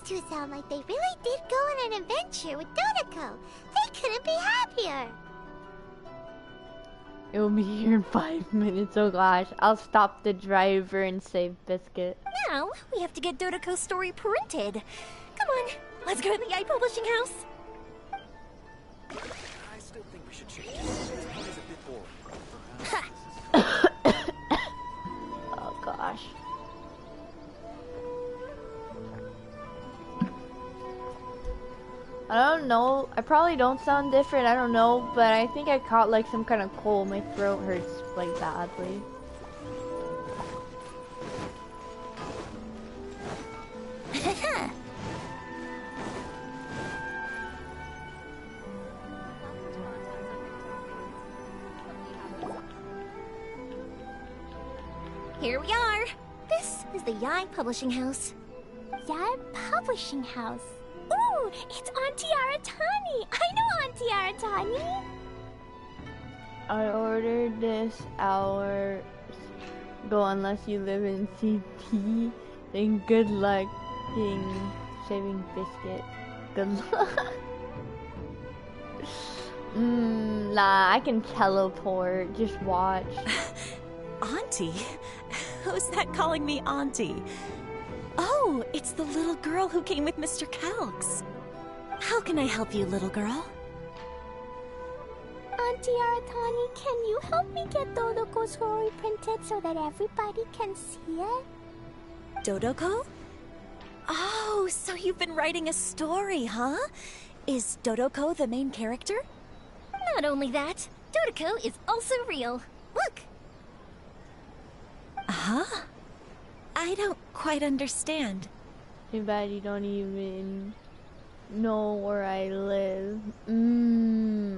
two sound like they really did go on an adventure with Dodoko. They couldn't be happier. It will be here in 5 minutes. Oh gosh, I'll stop the driver and save Biscuit. Now, we have to get Dodoko's story printed. Come on, let's go to the Yayyyyyyyy publishing house. I still think we should change it. This one is a bit boring. Oh gosh. I don't know. I probably don't sound different. I don't know, but I think I caught like some kind of cold. My throat hurts like badly. Here we are. This is the Yayyyyyy publishing house. Yayyyyyy publishing house. Ooh, it's Auntie Aratani. I know Auntie Aratani. I ordered this hours ago. Unless you live in CT, then good luck saving Biscuit. Good luck. Nah, I can teleport. Just watch. Auntie? Who's that calling me Auntie? Oh, it's the little girl who came with Mr. Calx. How can I help you, little girl? Auntie Aratani, can you help me get Dodoko's story printed so that everybody can see it? Dodoko? Oh, so you've been writing a story, huh? Is Dodoko the main character? Not only that, Dodoko is also real. Look! Huh? I don't quite understand. Too bad you don't even know where I live.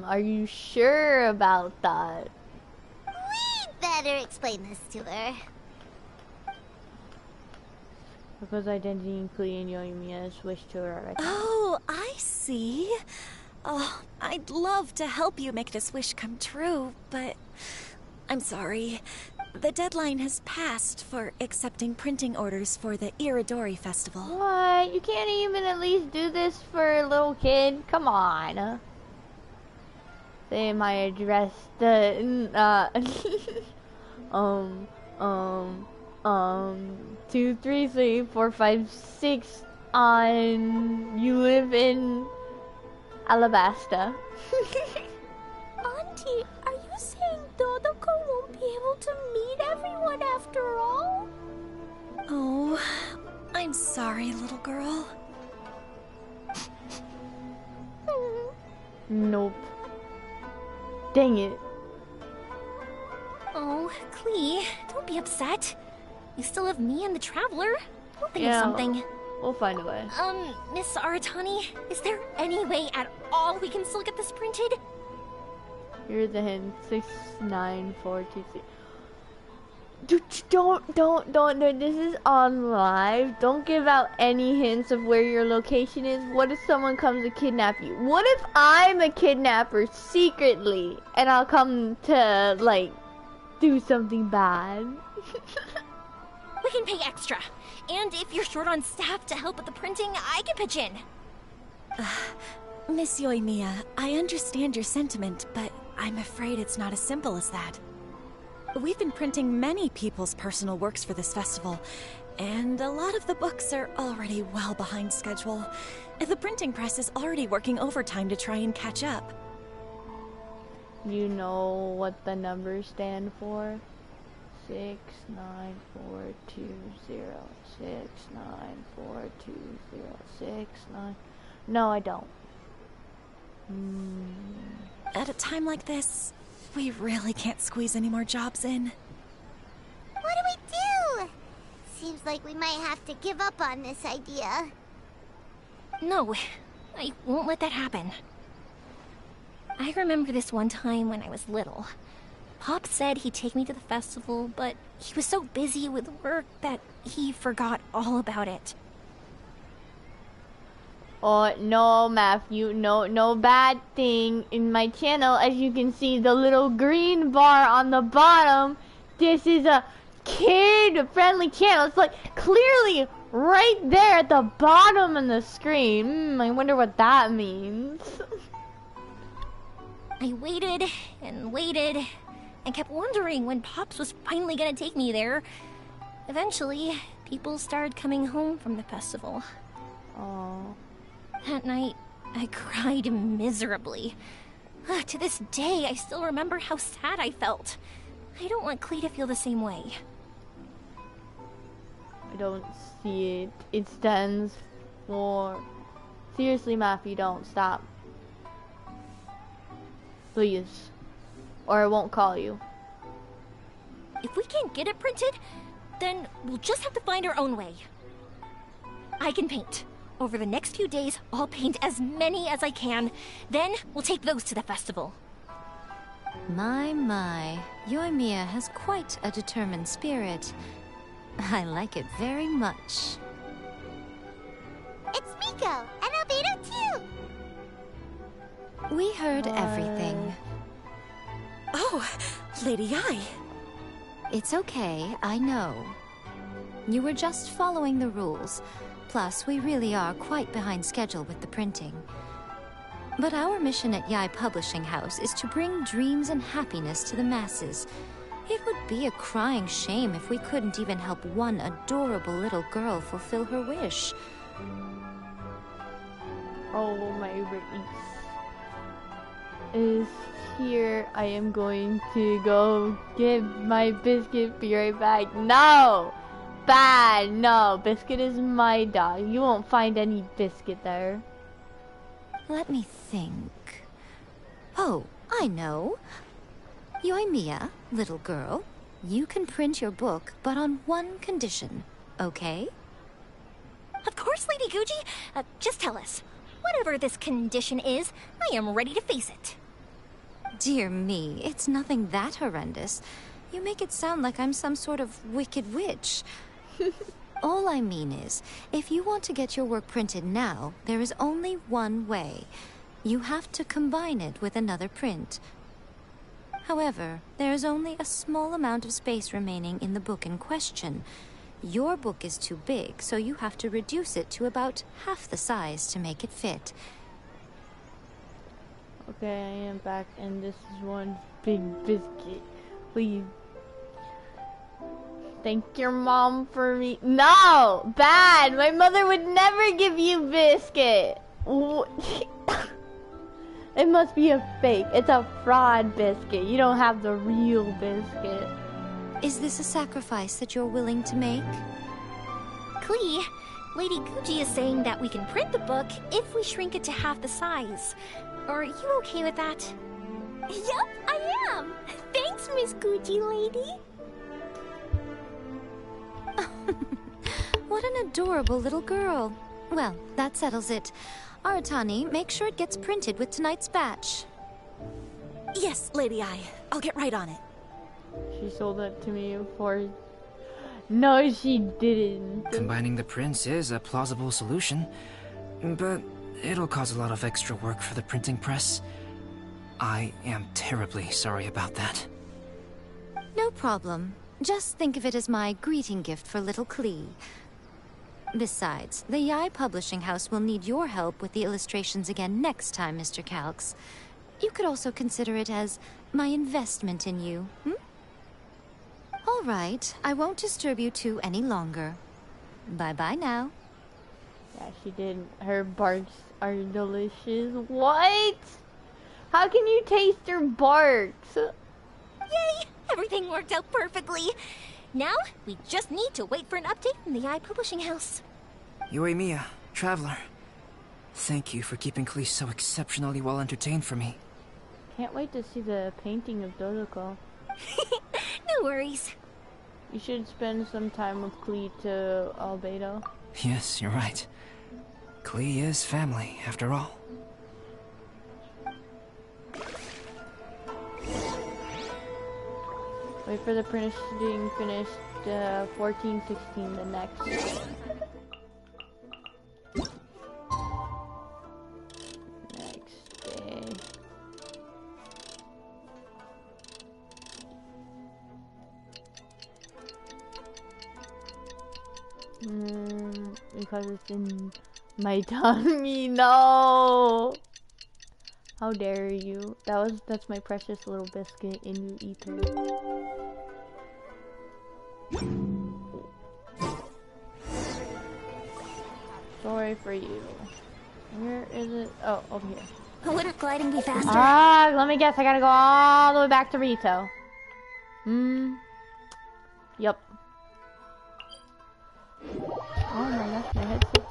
Are you sure about that? We'd better explain this to her. Because identity including Yayyyyyyyy switched to her. Oh, I see. Oh, I'd love to help you make this wish come true, but I'm sorry. The deadline has passed for accepting printing orders for the Iridori Festival. What? You can't even at least do this for a little kid? Come on. Say my address. 2, 3, 3, 4, 5, 6 on... You live in... Alabasta. Auntie, are you saying Dodoko won't be able to meet everyone after all? Oh, I'm sorry, little girl. Nope. Dang it. Oh, Klee, don't be upset. You still have me and the Traveler. We'll think of Yeah, something. We'll find a way. Miss Aratani, is there any way at all we can still get this printed? Here's the hint. 6, 9, 4, 2, 3. Dude, don't. This is on live. Don't give out any hints of where your location is. What if someone comes to kidnap you? What if I'm a kidnapper secretly and I'll come to, like, do something bad? We can pay extra. And if you're short on staff to help with the printing, I can pitch in. Miss Yoimiya, I understand your sentiment, but I'm afraid it's not as simple as that. We've been printing many people's personal works for this festival, and a lot of the books are already well behind schedule. The printing press is already working overtime to try and catch up. You know what the numbers stand for? 6, 9, 4, 2, 0. 6, 9, 4, 2, 0. 6, 9. No, I don't. At a time like this, we really can't squeeze any more jobs in. What do we do? Seems like we might have to give up on this idea. No, I won't let that happen. I remember this one time when I was little. Pop said he'd take me to the festival, but he was so busy with work that he forgot all about it. Oh, no, Matthew, no bad thing in my channel. As you can see, the little green bar on the bottom, this is a kid-friendly channel. It's like, clearly, Right there at the bottom of the screen. I wonder what that means. I waited and waited and kept wondering when Pops was finally gonna take me there. Eventually, people started coming home from the festival. Oh. That night, I cried miserably. To this day, I still remember how sad I felt. I don't want Klee to feel the same way. I don't see it. It stands for... Seriously, Matthew, don't stop. Please. Or I won't call you. If we can't get it printed, then we'll just have to find our own way. I can paint. Over the next few days, I'll paint as many as I can. Then we'll take those to the festival. My. Yayyyyyyyy has quite a determined spirit. I like it very much. It's Miko, and Albedo too. We heard everything. Oh, Lady Yai. It's okay, I know. You were just following the rules. Plus, we really are quite behind schedule with the printing. But our mission at Yayyyyyy Publishing House is to bring dreams and happiness to the masses. It would be a crying shame if we couldn't even help one adorable little girl fulfill her wish. Oh, my race is here. I am going to go get my biscuit. Be right back. No! Bad! No, Biscuit is my dog. You won't find any Biscuit there. Let me think. Oh, I know. Yayyyyyy, little girl, you can print your book, but on one condition, okay? Of course, Lady Guji. Just tell us. Whatever this condition is, I am ready to face it. Dear me, it's nothing that horrendous. You make it sound like I'm some sort of wicked witch. All I mean is, if you want to get your work printed now, there is only one way. You have to combine it with another print. However, there is only a small amount of space remaining in the book in question. Your book is too big, so you have to reduce it to about half the size to make it fit. Okay, I am back, and this is one big biscuit. Please. Thank your mom for me. No! Bad! My mother would never give you biscuit! It must be a fake. It's a fraud biscuit. You don't have the real biscuit. Is this a sacrifice that you're willing to make? Klee, Lady Guji is saying that we can print the book if we shrink it to half the size. Are you okay with that? Yup, I am. Thanks, Miss Guji lady. What an adorable little girl. Well, that settles it. Aratani, make sure it gets printed with tonight's batch. Yes, Lady Ai. I'll get right on it. She sold that to me for... No, she didn't. Combining the prints is a plausible solution, but it'll cause a lot of extra work for the printing press. I am terribly sorry about that. No problem. Just think of it as my greeting gift for little Klee. Besides, the Yayyyyyy Publishing House will need your help with the illustrations again next time, Mr. Calx. You could also consider it as my investment in you, All right, I won't disturb you two any longer. Bye-bye now. Yeah, she did. Her barks are delicious. What? How can you taste her barks? Yay! Everything worked out perfectly. Now, we just need to wait for an update from the Yayyyyyy Publishing House. Yayyyyyy, Traveler. Thank you for keeping Klee so exceptionally well entertained for me. Can't wait to see the painting of Dodoko. No worries. You should spend some time with Klee to Albedo. Yes, you're right. Klee is family, after all. Wait for the printing finished 14-16 the next day. because it's in my tummy. No! How dare you? That's my precious little biscuit and you eat her. Sorry for you. Where is it? Oh, over here. Wouldn't gliding be faster? Ah, let me guess. I gotta go all the way back to Rito. Yup. Oh my gosh, my headset's...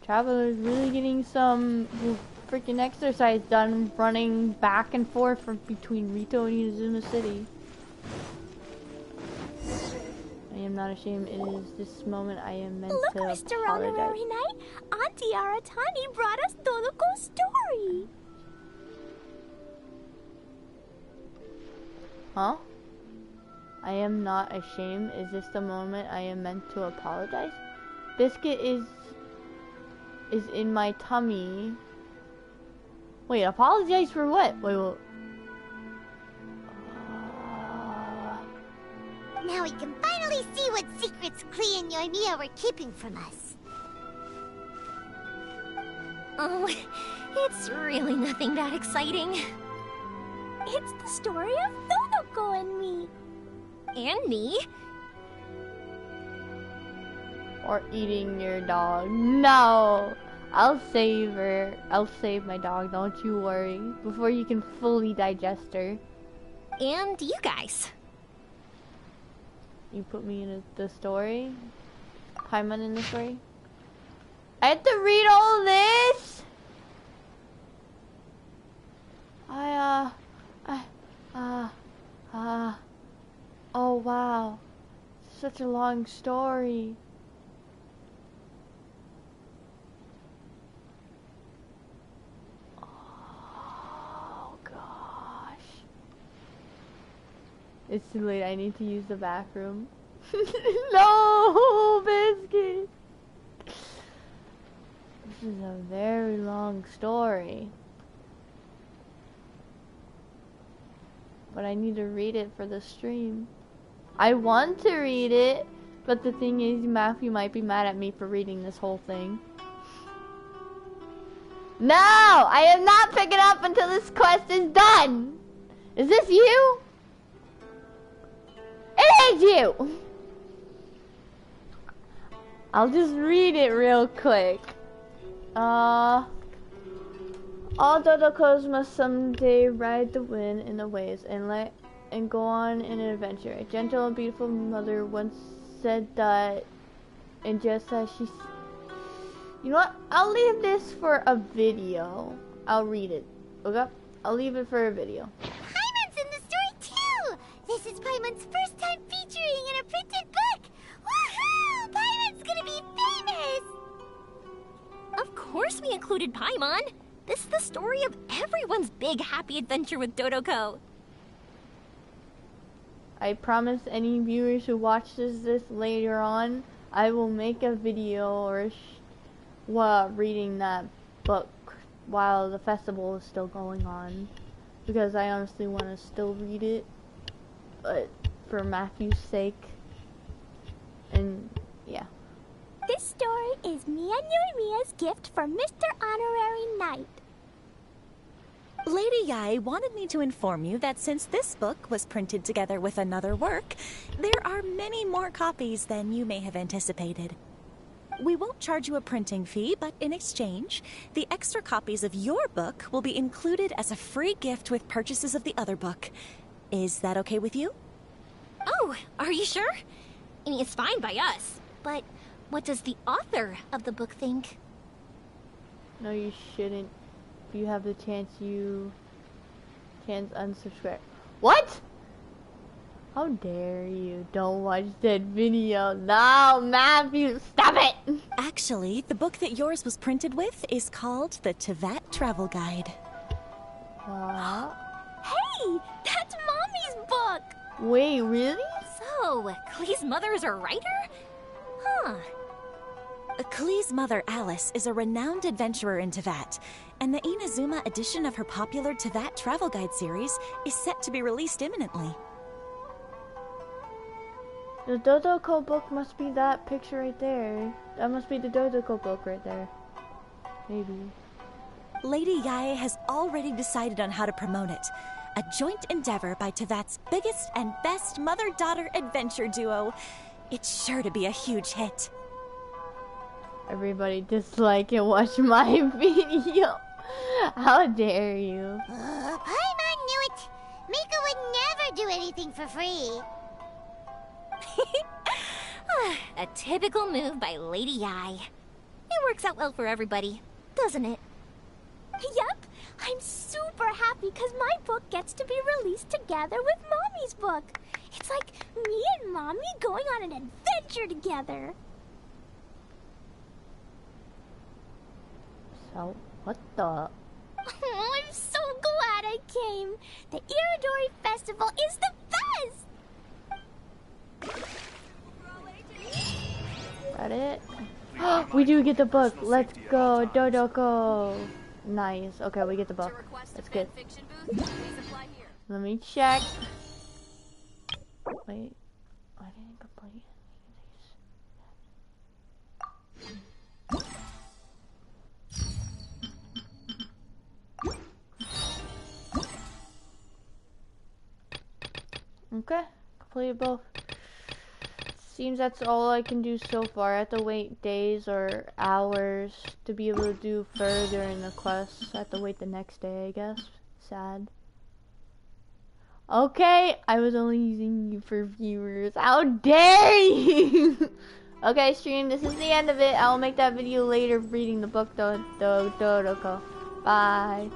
Traveler's really getting some freaking exercise done running back and forth from between Rito and Inazuma City. I am not ashamed. It is this moment I am meant Look, to Mr. apologize. Honorary Knight, Auntie Aratani brought us Dodoko's story. Huh? I am not ashamed. Is this the moment I am meant to apologize? Biscuit is in my tummy. Wait, apologize for what? Wait. Now we can finally see what secrets Klee and Yoimiya were keeping from us. Oh, it's really nothing that exciting. It's the story of Dodoko and me. And me. Or eating your dog. No! I'll save her. I'll save my dog, don't you worry. Before you can fully digest her. And you guys. You put me in the story? Paimon in the story? I have to read all this? Oh wow. Such a long story. Oh gosh. It's too late, I need to use the bathroom. No, Biscuit! This is a very long story. But I need to read it for the stream. I want to read it, but the thing is, Matthew might be mad at me for reading this whole thing. No! I am not picking up until this quest is done! Is this you? It is you! I'll just read it real quick. All Dodokos must someday ride the wind in the waves and go on an adventure. A gentle and beautiful mother once said that, and just as she... You know what? I'll leave this for a video. I'll read it. Okay? I'll leave it for a video. Paimon's in the story too! This is Paimon's first time featuring in a printed book! Woohoo! Paimon's gonna be famous! Of course we included Paimon. This is the story of everyone's big happy adventure with Dodoko. I promise any viewers who watches this later on, I will make a video or reading that book while the festival is still going on, because I honestly want to still read it, but for Matthew's sake, and yeah. This story is me and Yoimiya's gift for Mr. Honorary Knight. Lady Yae wanted me to inform you that since this book was printed together with another work, there are many more copies than you may have anticipated. We won't charge you a printing fee, but in exchange, the extra copies of your book will be included as a free gift with purchases of the other book. Is that okay with you? Oh, are you sure? I mean, it's fine by us, but what does the author of the book think? No, you shouldn't. If you have the chance, unsubscribe. What? How dare you? Don't watch that video. No, Matthew, stop it! Actually, the book that yours was printed with is called the Tevat Travel Guide. Hey, that's Mommy's book! Wait, really? So, Klee's mother is a writer? Huh. Klee's mother, Alice, is a renowned adventurer in Teyvat, and the Inazuma edition of her popular Teyvat travel guide series is set to be released imminently. The Dodoko book must be that picture right there. That must be the Dodoko book right there. Maybe. Lady Yae has already decided on how to promote it. A joint endeavor by Teyvat's biggest and best mother-daughter adventure duo. It's sure to be a huge hit. Everybody dislike and watch my video. How dare you? Paimon knew it. Mika would never do anything for free. A typical move by Lady Yae. It works out well for everybody, doesn't it? Yep, I'm super happy because my book gets to be released together with Mommy's book. It's like me and Mommy going on an adventure together. So, what the? Oh, I'm so glad I came. The Iridori Festival is the best! That it? We do get the book. Let's go, Dodoko. Nice. Okay, we get the book. That's good. Let me check. Wait. I didn't complete Okay, completed both. Seems that's all I can do so far. I have to wait days or hours to be able to do further in the quest. I have to wait the next day, I guess. Sad. Okay, I was only using you for viewers. How dare you! Okay, stream, this is the end of it. I'll make that video later reading the book, Dodoko. Bye.